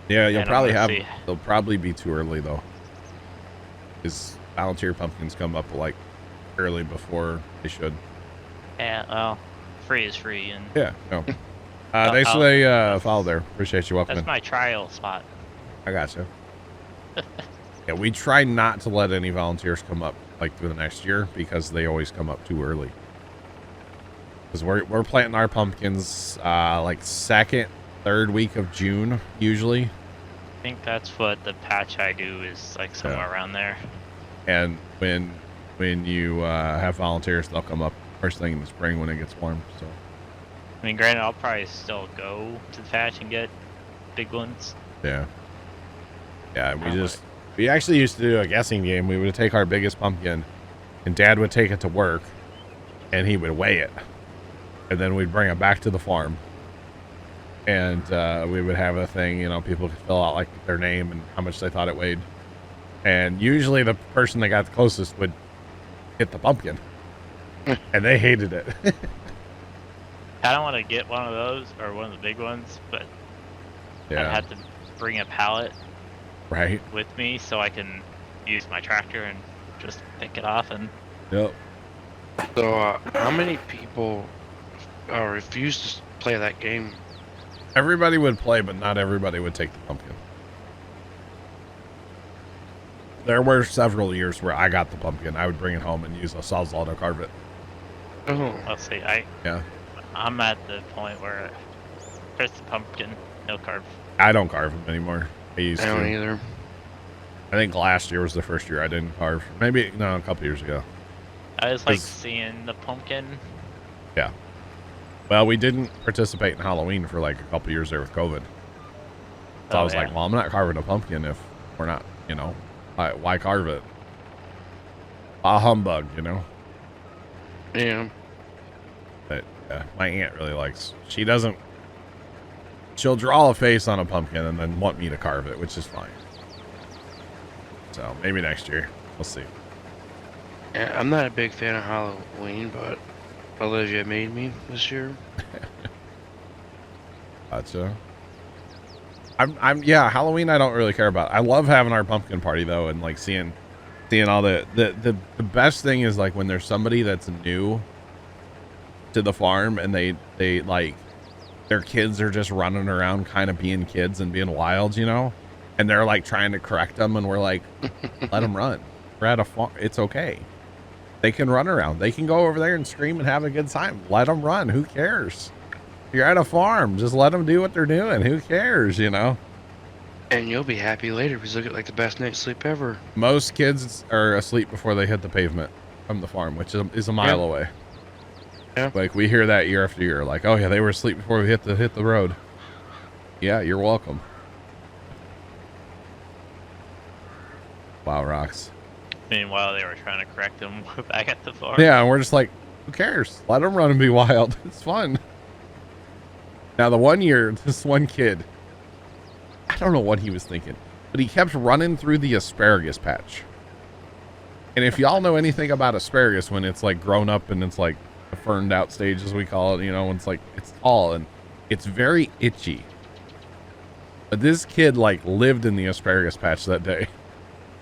Yeah, you'll And probably I'm have. gonna see. They'll probably be too early though, because volunteer pumpkins come up like early before they should. Yeah, well, free is free, and Yeah. No. Thanks for the follow there. Appreciate you welcoming. that's my trial spot. I gotcha. Yeah, we try not to let any volunteers come up like through the next year because they always come up too early. Because we're planting our pumpkins like second, third week of June usually. I think that's what the patch I do is like somewhere around there. And when you have volunteers, they'll come up first thing in the spring when it gets warm. So I mean, granted, I'll probably still go to the patch and get big ones. Yeah. Yeah, we actually used to do a guessing game. We would take our biggest pumpkin, and Dad would take it to work, and he would weigh it. And then we'd bring it back to the farm. And we would have a thing, you know, people could fill out like their name and how much they thought it weighed. And usually the person that got the closest would hit the pumpkin. And they hated it. I don't want to get one of those or one of the big ones, but Yeah. I'd have to bring a pallet Right. with me so I can use my tractor and just pick it off. And Yep. So, how many people refuse to play that game? Everybody would play, but not everybody would take the pumpkin. There were several years where I got the pumpkin. I would bring it home and use a sawzall to carve it. Oh, let's see, Yeah. I'm at the point where there's the pumpkin, no carve. I don't carve them anymore. I used I don't to. either. I think last year was the first year I didn't carve. Maybe, no, a couple years ago. I just like 'Cause- seeing the pumpkin. Yeah. Well, we didn't participate in Halloween for like a couple years there with COVID. So I was like, well, I'm not carving a pumpkin if we're not, you know, why carve it? A humbug, you know? Yeah. But my aunt really likes, she'll draw a face on a pumpkin and then want me to carve it, which is fine. So maybe next year. We'll see. Yeah, I'm not a big fan of Halloween, but Olivia made me this year. Gotcha. Yeah, Halloween I don't really care about. I love having our pumpkin party though, and like seeing all the best thing is like when there's somebody that's new to the farm and they like their kids are just running around kind of being kids and being wild, you know, and they're like trying to correct them, and we're like, let them run. We're at a farm. It's okay. They can run around. They can go over there and scream and have a good time. Let them run. Who cares? You're at a farm. Just let them do what they're doing. Who cares, you know? And you'll be happy later because you'll get like the best night's sleep ever. Most kids are asleep before they hit the pavement from the farm, which is a mile away. Yeah. Like we hear that year after year. Like, oh yeah, they were asleep before we hit the road. Yeah, you're welcome. Wow, rocks. Meanwhile, they were trying to correct them back at the farm. Yeah, and we're just like, who cares? Let them run and be wild. It's fun. Now, the one year, this one kid, I don't know what he was thinking, but he kept running through the asparagus patch. And if y'all know anything about asparagus, when it's like grown up and it's like the ferned out stage, as we call it, you know, when it's like, it's tall and it's very itchy. But this kid like lived in the asparagus patch that day.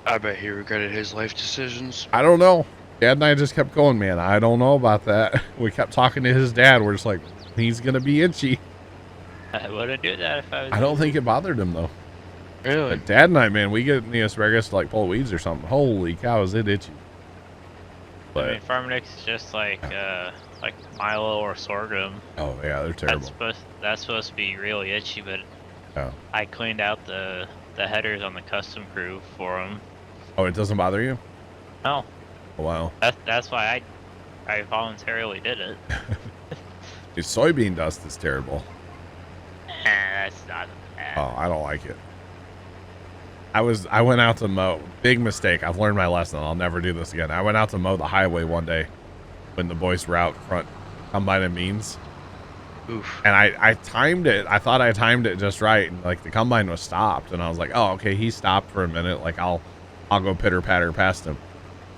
I bet he regretted his life decisions. I don't know. Dad and I just kept going, man. I don't know about that. We kept talking to his dad. We're just like, he's going to be itchy. I wouldn't do that if I was. I don't think it bothered him, though. Really? But Dad and I, man, we get in the asparagus to like pull weeds or something. Holy cow, is it itchy. But, I mean, farm nicks is just like Milo or sorghum. oh, yeah, they're terrible. That's supposed to be really itchy, but Oh. I cleaned out the headers on the custom crew for them. Oh, it doesn't bother you? No, Oh, wow. that's why I voluntarily did it. The soybean dust is terrible. That's not bad. Oh, I don't like it. I went out to mow. Big mistake. I've learned my lesson. I'll never do this again. I went out to mow the highway one day when the boys were out front combine and means. Oof. And I timed it. I thought I timed it just right. And like the combine was stopped. And I was like, oh, okay, he stopped for a minute. Like I'll go pitter patter past him.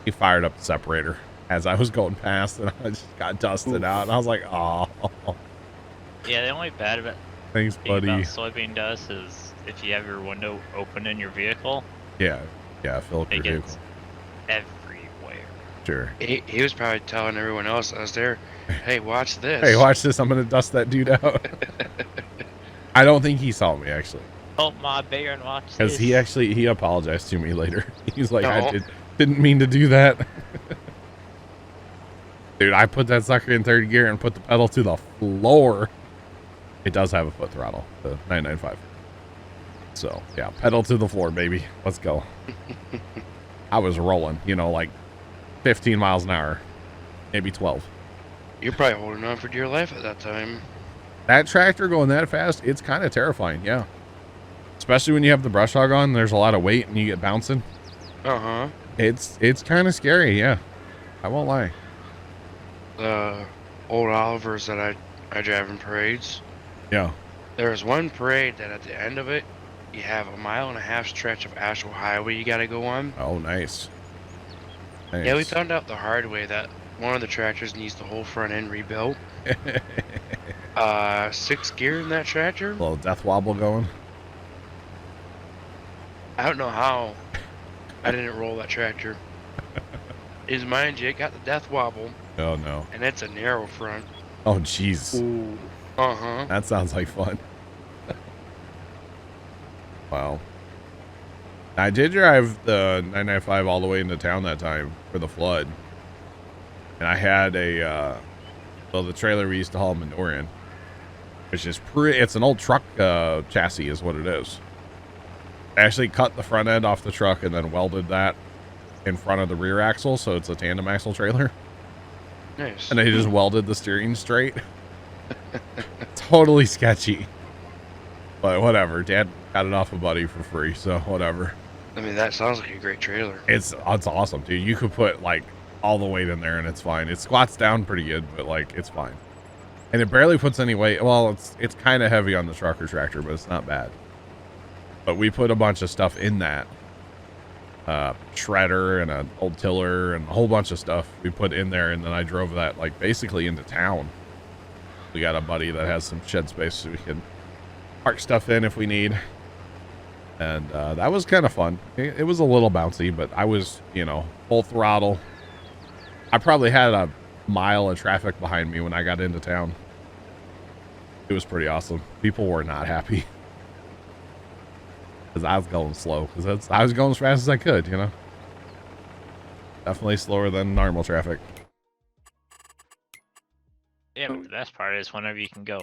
He fired up the separator as I was going past, and I just got dusted out. And I was like, oh. Yeah, the only bad about Thanks, thing buddy. about soybean dust is if you have your window open in your vehicle, Yeah, fill up your it vehicle. gets everywhere. Sure. He was probably telling everyone else that was there, hey, watch this. Hey, watch this. I'm going to dust that dude out. I don't think he saw me, actually. Oh my bear and watch Because this. he apologized to me later. He's like, No. I didn't mean to do that. Dude, I put that sucker in third gear and put the pedal to the floor. It does have a foot throttle, the 995. So, yeah, pedal to the floor, baby. Let's go. I was rolling, like 15 miles an hour, maybe 12. You're probably holding on for dear life at that time. That tractor going that fast, it's kind of terrifying, yeah. Especially when you have the brush hog on, there's a lot of weight and you get bouncing. Uh-huh. It's kind of scary, yeah. I won't lie. The old Olivers that I drive in parades. Yeah. There's one parade that at the end of it, you have a 1.5 mile stretch of actual highway you gotta go on. Oh, nice. Nice. Yeah, we found out the hard way that one of the tractors needs the whole front end rebuilt. 6 gear in that tractor. A little death wobble going. I don't know how I didn't roll that tractor. Is mind you, it got the death wobble, Oh, no. and it's a narrow front. Oh, jeez. Ooh. Uh-huh. That sounds like fun. Wow. I did drive the 995 all the way into town that time for the flood. And I had a, well, the trailer we used to haul manure in, which is it's an old truck chassis is what it is. I actually cut the front end off the truck and then welded that in front of the rear axle, so it's a tandem axle trailer. Nice. And I just welded the steering straight. Totally sketchy. But whatever. Dad got it off a buddy for free, so whatever. I mean, that sounds like a great trailer. It's awesome, dude. You could put like all the weight in there and it's fine. It squats down pretty good, but like it's fine. And it barely puts any weight. Well, it's kind of heavy on the trucker tractor, but it's not bad. But we put a bunch of stuff in that. Shredder and an old tiller and a whole bunch of stuff we put in there, and then I drove that like basically into town. We got a buddy that has some shed space so we can park stuff in if we need. And that was kind of fun. It was a little bouncy, but I was, you know, full throttle. I probably had a mile of traffic behind me when I got into town. It was pretty awesome. People were not happy. Because I was going slow. Because I was going as fast as I could, you know. Definitely slower than normal traffic. Yeah, but the best part is whenever you can go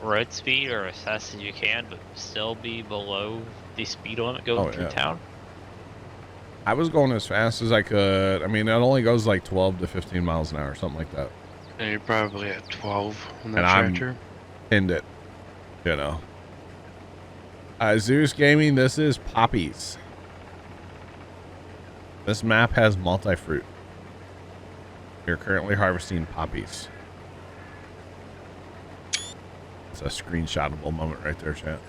road speed or as fast as you can, but still be below the speed limit going through town. I was going as fast as I could. I mean, it only goes like 12 to 15 miles an hour, something like that. And you're probably at 12 on that And tractor. I'm pinned it, you know. Zeus Gaming, this is poppies. This map has multi-fruit. We're currently harvesting poppies. It's a screenshotable moment right there, chat.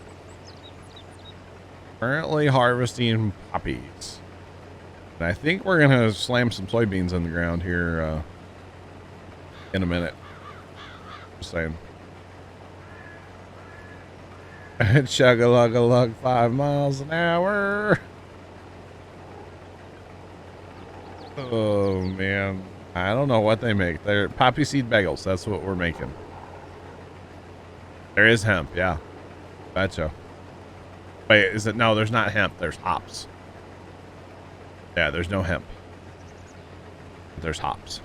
Currently harvesting poppies. And I think we're going to slam some soybeans in the ground here in a minute. Just saying. Chug-a-lug-a-lug, 5 miles an hour. Oh, man. I don't know what they make. They're poppy seed bagels. That's what we're making. There is hemp, yeah. Gotcha. Wait, is it? No, there's not hemp. There's hops. Yeah, there's no hemp. There's hops.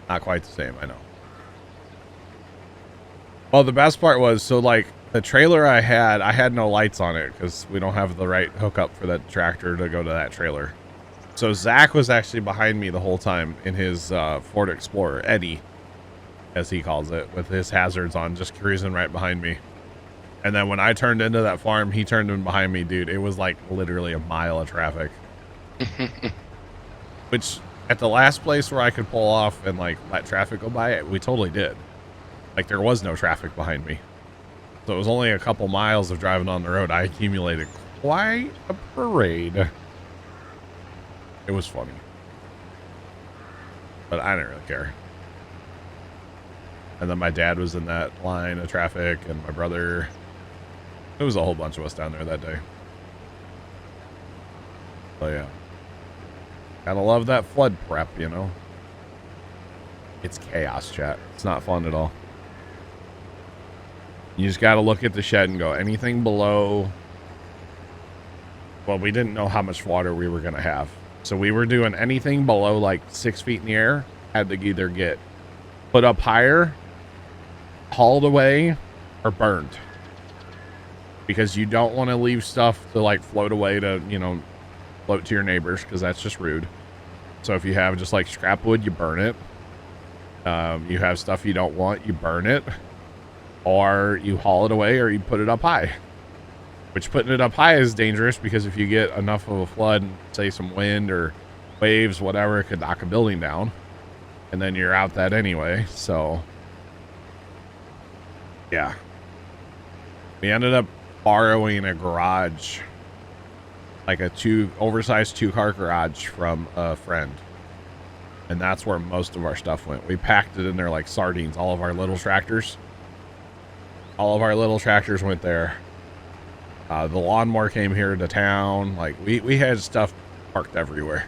Not quite the same, I know. Well, the best part was, so like the trailer I had no lights on it because we don't have the right hookup for that tractor to go to that trailer. So Zach was actually behind me the whole time in his Ford Explorer, Eddie, as he calls it, with his hazards on, just cruising right behind me. And then when I turned into that farm, he turned in behind me, dude. It was like literally a mile of traffic. Which at the last place where I could pull off and like let traffic go by, we totally did. Like there was no traffic behind me. So it was only a couple miles of driving on the road. I accumulated quite a parade. It was funny. But I didn't really care. And then my dad was in that line of traffic and my brother. It was a whole bunch of us down there that day. So yeah. Gotta love that flood prep, you know. It's chaos, chat. It's not fun at all. You just gotta look at the shed and go, anything below... Well, we didn't know how much water we were gonna have. So we were doing anything below like 6 feet in the air, had to either get put up higher, hauled away, or burned. Because you don't want to leave stuff to like float away to, you know, float to your neighbors, because that's just rude. So if you have just like scrap wood, you burn it. You have stuff you don't want, you burn it. Or you haul it away, or you put it up high. which putting it up high is dangerous because if you get enough of a flood, say some wind or waves, whatever, it could knock a building down, and then you're out that anyway. So yeah, we ended up borrowing a garage, like a oversized 2-car garage from a friend, and that's where most of our stuff went. We packed it in there like sardines. All of our little tractors went there. The lawnmower came here to town. Like we had stuff parked everywhere.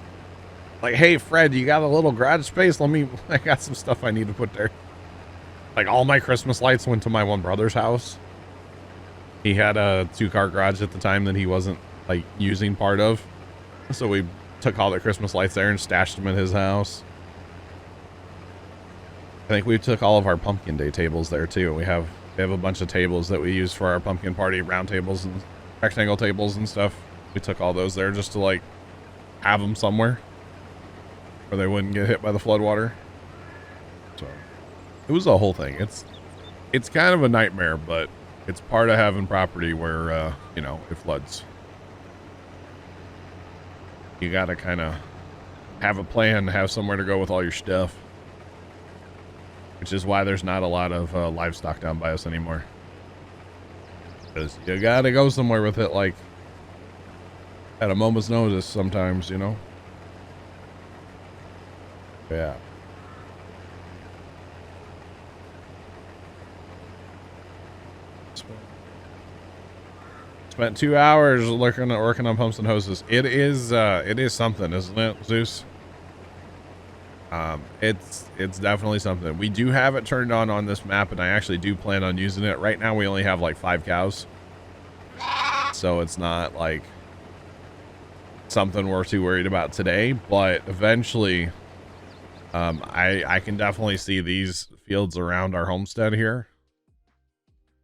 Like, hey Fred, you got a little garage space? I got some stuff I need to put there. Like all my Christmas lights went to my one brother's house. He had a 2-car garage at the time that he wasn't like using part of. So we took all the Christmas lights there and stashed them at his house. I think we took all of our pumpkin day tables there too. We have a bunch of tables that we use for our pumpkin party, round tables and rectangle tables and stuff. We took all those there just to like have them somewhere where they wouldn't get hit by the floodwater. So it was a whole thing. It's kind of a nightmare, but it's part of having property where you know, it floods. You gotta kind of have a plan, have somewhere to go with all your stuff, which is why there's not a lot of livestock down by us anymore. Because you gotta go somewhere with it, like at a moment's notice sometimes, you know? Yeah. Spent 2 hours working on pumps and hoses. It is something, isn't it, Zeus? It's definitely something. We do have it turned on this map, and I actually do plan on using it. Right now we only have like 5 cows, so it's not like something we're too worried about today, but eventually I can definitely see these fields around our homestead here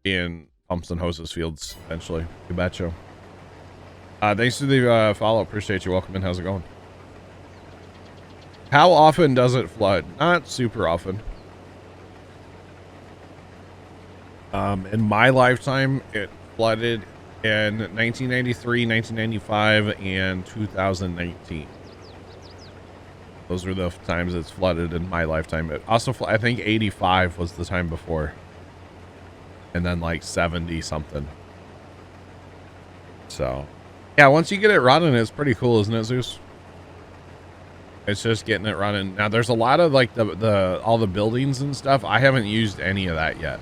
in pumps and hoses fields eventually. You betcha. Thanks for the follow. Appreciate you. Welcome in. How's it going? How often does it flood? Not super often. In my lifetime, it flooded in 1993, 1995, and 2019. Those were the times it's flooded in my lifetime. It also, I think 85 was the time before. And then like 70 something. So, yeah, once you get it running, it's pretty cool, isn't it, Zeus? It's just getting it running. Now, there's a lot of like all the buildings and stuff. I haven't used any of that yet.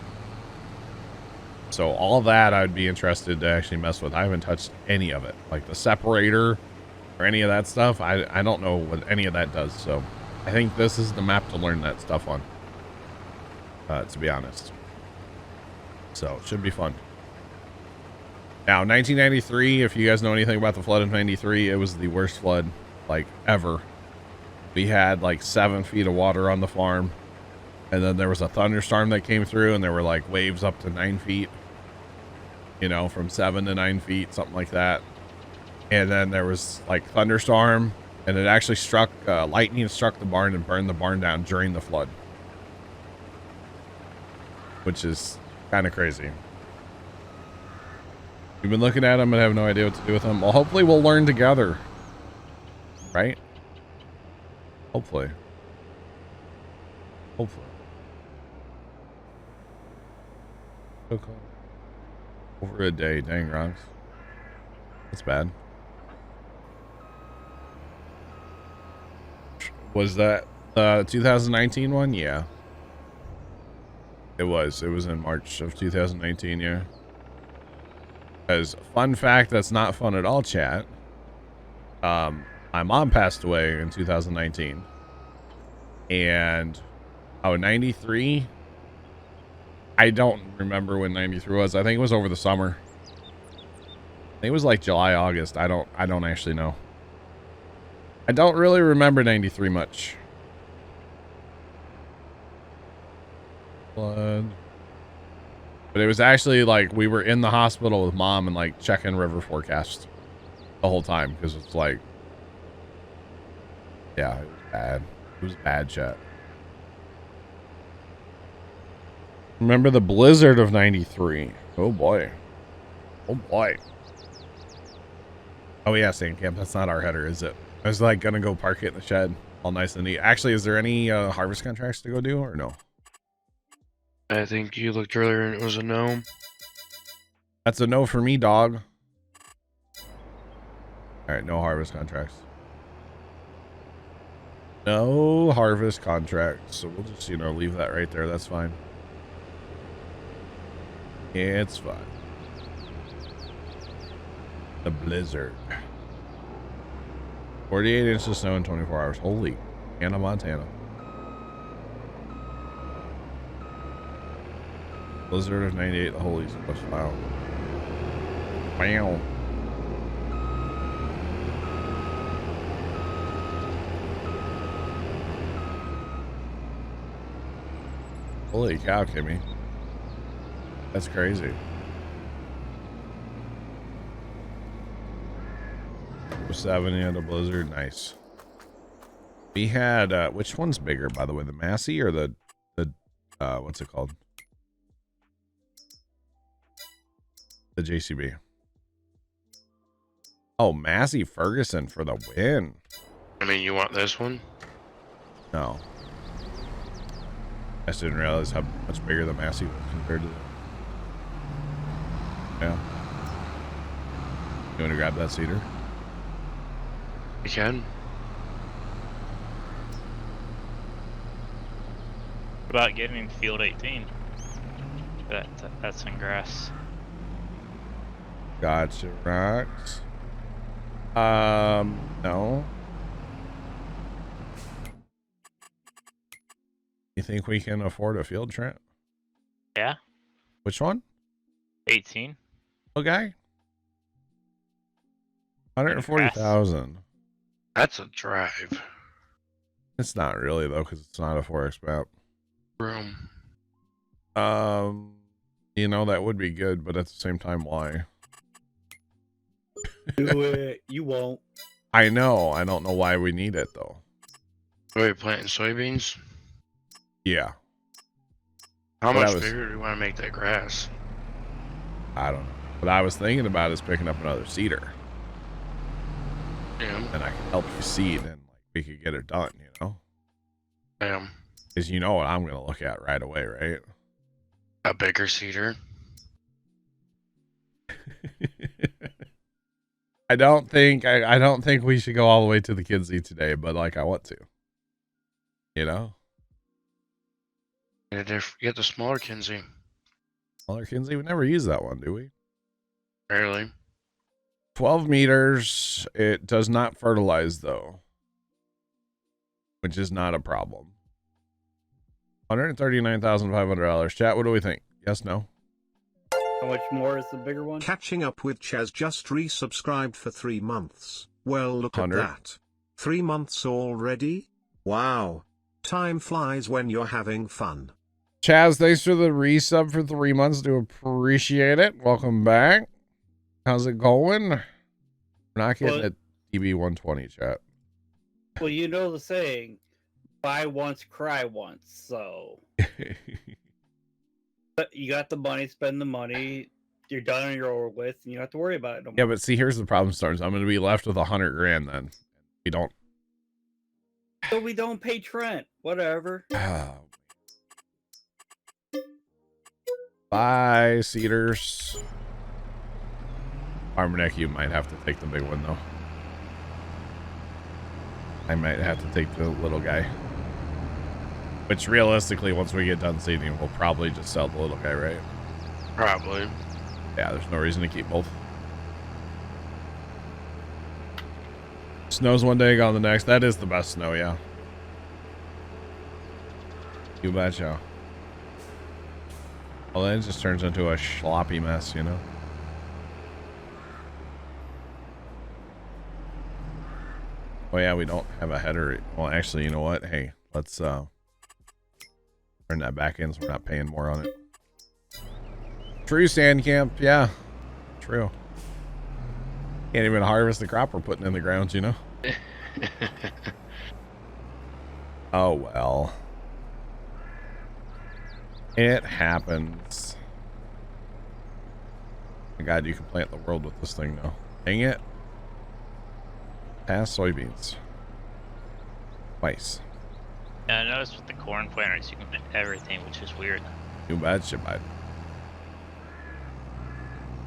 So all that I'd be interested to actually mess with. I haven't touched any of it. Like the separator or any of that stuff. I don't know what any of that does. So I think this is the map to learn that stuff on. To be honest. So it should be fun. Now, 1993, if you guys know anything about the flood of 93, it was the worst flood like ever. We had like 7 feet of water on the farm, and then there was a thunderstorm that came through, and there were like waves up to 9 feet, you know, from 7 to 9 feet, something like that. And then there was like thunderstorm, and it actually struck lightning struck the barn and burned the barn down during the flood, which is kind of crazy. We've been looking at them and have no idea what to do with them. Well, hopefully we'll learn together, right? Hopefully. Hopefully. Okay. Over a day, dang rocks. That's bad. Was that 2019 one? Yeah. It was in March of 2019, yeah. As fun fact, that's not fun at all, chat. My mom passed away in 2019. And 93. I don't remember when 93 was. I think it was over the summer. I think it was like July, August. I don't actually know. I don't really remember 93 much. Blood. But it was actually like we were in the hospital with mom and like checking river forecast the whole time because it's like, yeah, it was bad. It was bad, chat. Remember the blizzard of 93? Oh boy. Oh boy. Oh yeah, sand camp. That's not our header, is it? I was like gonna go park it in the shed, all nice and neat. Actually, is there any harvest contracts to go do or no? I think you looked earlier and it was a no. That's a no for me, dog. All right, no harvest contracts. No harvest contracts. So we'll just, leave that right there. That's fine. It's fine. The blizzard. 48 inches of snow in 24 hours. Holy Hannah Montana. Blizzard of 98. The holy stuff. Wow. Wow. Holy cow, Kimmy. That's crazy. 7 and a blizzard. Nice. We had which one's bigger, by the way, the Massey or the what's it called? The JCB. Oh, Massey Ferguson for the win. I mean, you want this one? No. I just didn't realize how much bigger the Massey was compared to the... Yeah. You want to grab that cedar? You can. What about getting field 18? That's in grass. Gotcha, rocks. No. You think we can afford a field, Trent? Yeah. Which one? 18. Okay. 140,000. That's a drive. It's not really though, because it's not a 4X map. Room. That would be good, but at the same time, why? Do it. You won't. I know. I don't know why we need it though. Are you planting soybeans? Yeah. How But much I was- bigger do you want to make that grass? I don't know. What I was thinking about is picking up another cedar, Yeah. and I can help you seed, and we could get it done. Damn. Because you know what I'm gonna look at right away, right? A bigger cedar. I don't think we should go all the way to the Kinsey today, but I want to. Get the smaller Kinsey. Smaller Kinsey, we never use that one, do we? Barely. 12 meters. It does not fertilize though, which is not a problem. $139,500. Chat, what do we think? Yes, no? How much more is the bigger one? Catching up with Chaz just resubscribed for 3 months. Well, look at 100. that. 3 months already? Wow. Time flies when you're having fun. Chaz, thanks for the resub for 3 months. Do appreciate it. Welcome back. How's it going? We're not getting a TB 120, chat. Well, you know the saying, buy once, cry once. So but you got the money, spend the money. You're done and you're over with, and you don't have to worry about it no more. Yeah, but see, here's the problem, Stars. I'm going to be left with $100,000 then. We don't. So we don't pay Trent. Whatever. Bye, Cedars. Armneck, you might have to take the big one, though. I might have to take the little guy. Which, realistically, once we get done seeding, we'll probably just sell the little guy, right? Probably. Yeah, there's no reason to keep both. Snows one day, gone the next. That is the best snow, yeah. You betcha. Well, then it just turns into a sloppy mess, Oh yeah, we don't have a header. Well, actually, you know what? Hey, let's turn that back in so we're not paying more on it. True, sand camp. Yeah, true. Can't even harvest the crop we're putting in the ground, Oh well. It happens. My God, you can plant the world with this thing now. Dang it. Past soybeans. Twice. Yeah, I noticed with the corn planters you can put everything, which is weird. Too bad, shit bad.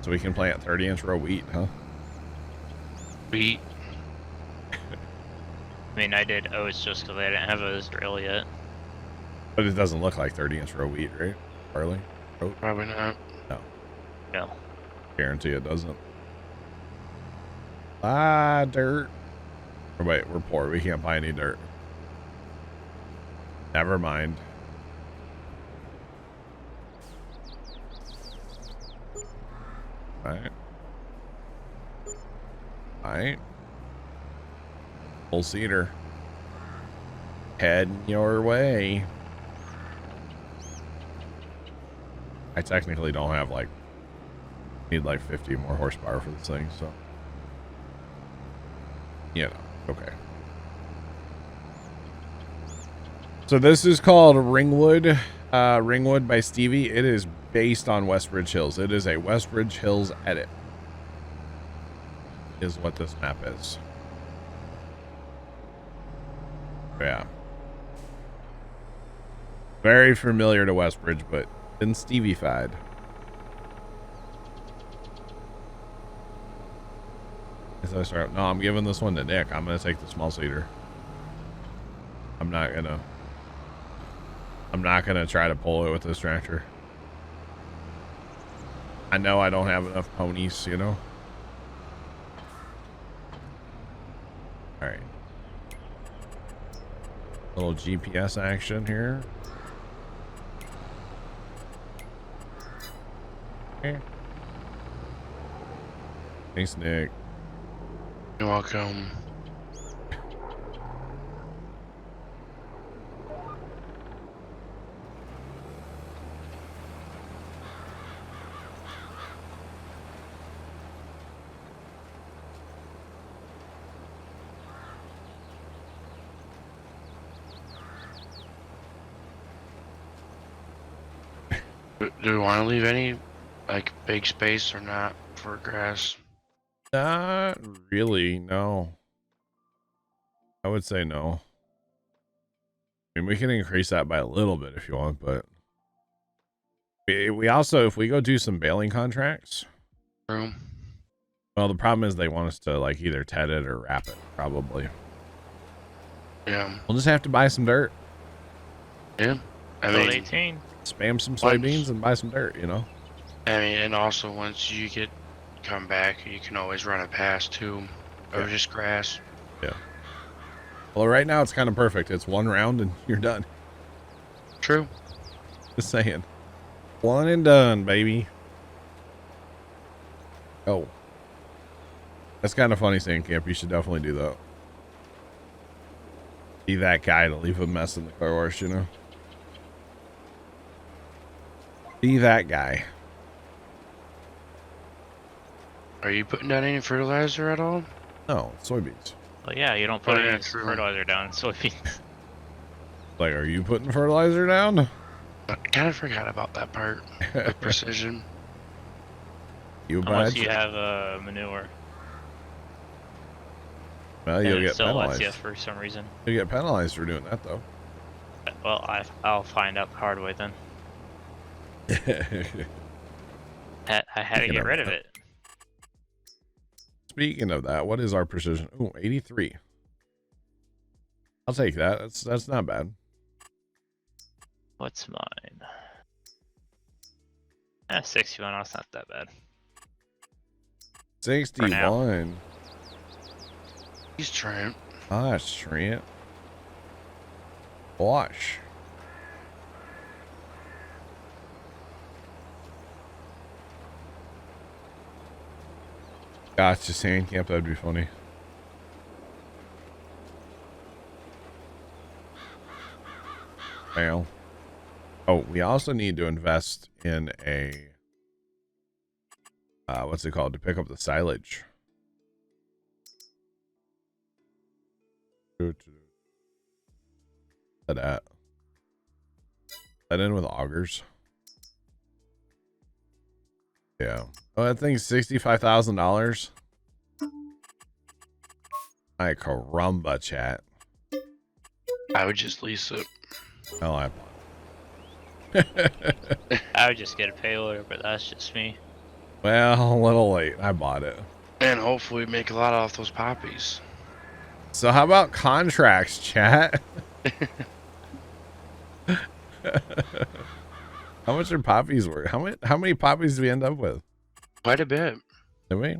So we can plant 30-inch row wheat, huh? Wheat. I mean, I did oats just because I didn't have oats drill yet. But it doesn't look like 30-inch row wheat, right? Barley? Oat? Probably not. No. No. Guarantee it doesn't. Ah, dirt. Or wait, we're poor. We can't buy any dirt. Never mind. Alright. Alright. Full cedar. Heading your way. I technically don't have like, need like 50 more horsepower for this thing, so. You know, okay. So this is called Ringwood. Ringwood by Stevie. It is based on Westridge Hills. It is a Westridge Hills edit. Is what this map is. Yeah. Very familiar to Westridge, but been Stevie-fied. As I start, no, I'm giving this one to Nick. I'm gonna take the small cedar. I'm not gonna try to pull it with this tractor. I know I don't have enough ponies, you know. All right. Little GPS action here. Okay. Thanks, Nick. You're welcome. Do we want to leave any like big space or not for grass? Not really, no. I would say no. I mean, we can increase that by a little bit if you want, but we also, if we go do some baling contracts, True. well, the problem is they want us to like either ted it or wrap it, probably. Yeah. We'll just have to buy some dirt. Yeah. I Build mean, 18. Spam some soybeans and buy some dirt, you know? and also once you come back, you can always run it past too, or Yeah. just grass. Yeah. Well, right now it's kind of perfect. It's one round and you're done. True. Just saying. One and done, baby. Oh. That's kind of funny, Sandcamp. You should definitely do that. Be that guy to leave a mess in the car wash, you know? Be that guy. Are you putting down any fertilizer at all? No, soybeans. Well, yeah, you don't put Oh, yeah, any true. fertilizer down in soybeans. Like, are you putting fertilizer down? I kind of forgot about that part of precision. You Unless bad? you have manure. Well, And you'll it get still lets penalized. you for some reason. You'll get penalized for doing that, though. Well, I'll find out the hard way then. I had to Speaking get of rid of that. it. Speaking of that, what is our precision? Ooh, 83. I'll take that. That's not bad. What's mine? 61. That's not that bad. 61. He's trying. Gosh, Trent. Wash. Gotcha, Sandcamp. That'd be funny. Well. Oh, we also need to invest in a what's it called, to pick up the silage. That in with augers. Yeah. Oh, that thing's $65,000. My caramba, chat. I would just lease it. Oh, I I would just get a payloader, but that's just me. Well, a little late. I bought it. And hopefully make a lot off those poppies. So how about contracts, chat? How much are poppies worth? How many poppies do we end up with? Quite a bit. Do we?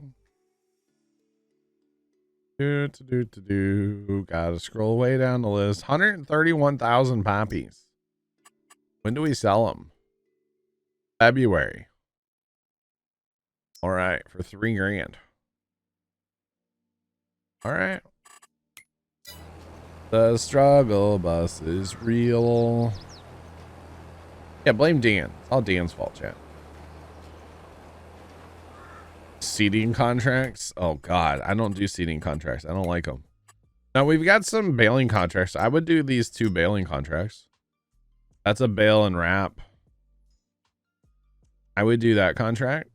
Gotta scroll way down the list. 131,000 poppies. When do we sell them? February. All right, for $3 grand. All right. The struggle bus is real. Yeah, blame Dan. It's all Dan's fault, chat. Seating contracts? Oh, God. I don't do seating contracts. I don't like them. Now, we've got some bailing contracts. I would do these 2 bailing contracts. That's a bail and wrap. I would do that contract.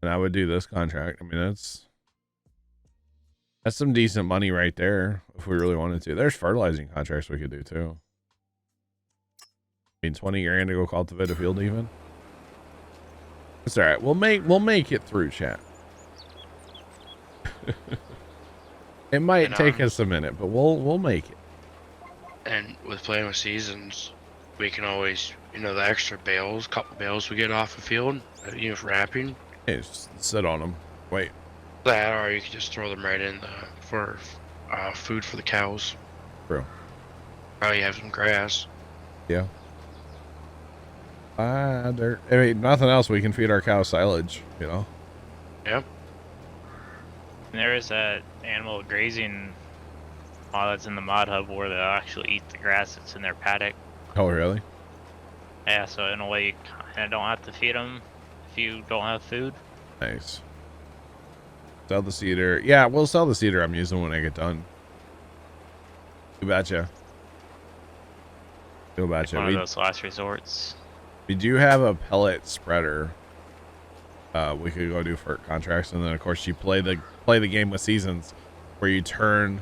And I would do this contract. I mean, that's some decent money right there if we really wanted to. There's fertilizing contracts we could do too. I mean, 20 grand to go cultivate a field even. It's all right. We'll make it through, chat. It might take us a minute, but we'll make it. And with playing with seasons, we can always, the extra bales, couple bales we get off the field, for wrapping. Hey, just sit on them. Wait. That, or you can just throw them right in for food for the cows. True. Probably have some grass. Yeah. Dirt. I mean, nothing else. We can feed our cow silage, Yep. And there is that animal grazing while that's in the mod hub where they'll actually eat the grass that's in their paddock. Oh, really? Yeah, so in a way you kind of don't have to feed them if you don't have food. Nice. Sell the cedar. Yeah, we'll sell the cedar I'm using when I get done. You betcha. You betcha. One of those last resorts. We do have a pellet spreader. We could go do for contracts, and then of course you play the game with seasons, where you turn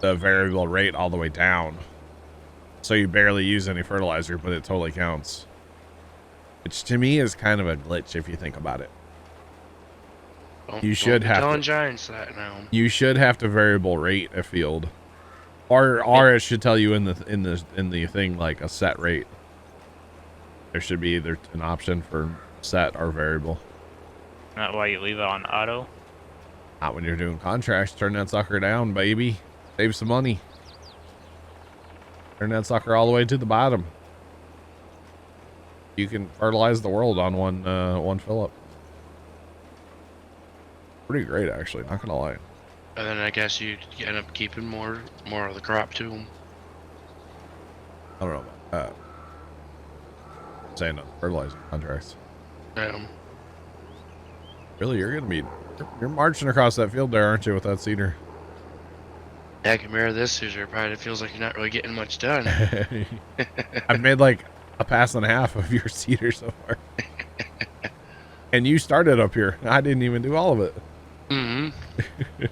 the variable rate all the way down, so you barely use any fertilizer, but it totally counts. Which to me is kind of a glitch if you think about it. You should have telling giants that now. You should have to variable rate a field, or it should tell you in the thing like a set rate. There should be either an option for set or variable. Not why you leave it on auto. Not when you're doing contracts. Turn that sucker down, baby. Save some money. Turn that sucker all the way to the bottom. You can fertilize the world on one fill up. Pretty great, actually. Not gonna lie. And then I guess you end up keeping more of the crop too. I don't know about that. I'm saying on fertilizing contracts. Really, you're you're marching across that field there, aren't you, with that cedar? Yeah, compare this Caesar, probably feels like you're not really getting much done. I've made like a pass and a half of your cedar so far. And you started up here. I didn't even do all of it. Mm-hmm.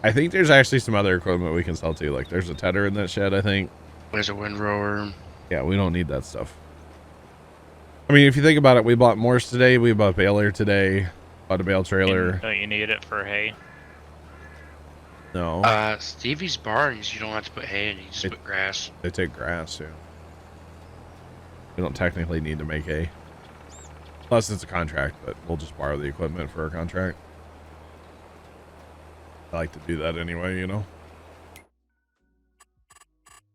I think there's actually some other equipment we can sell too. Like there's a tedder in that shed, I think. There's a windrower. Yeah, we don't need that stuff. I mean, if you think about it, we bought Morse today. We bought baler today. Bought a bale trailer. Don't you need it for hay? No. Stevie's barns, you don't have to put hay in. You just put grass. They take grass too. We don't technically need to make hay. Plus it's a contract, but we'll just borrow the equipment for a contract. I like to do that anyway,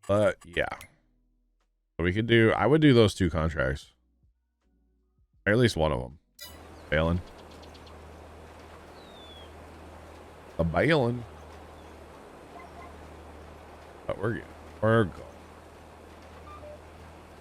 But yeah. So we could do, I would do those 2 contracts. Or at least one of them. Bailing. The bailing. But we're good. We're good.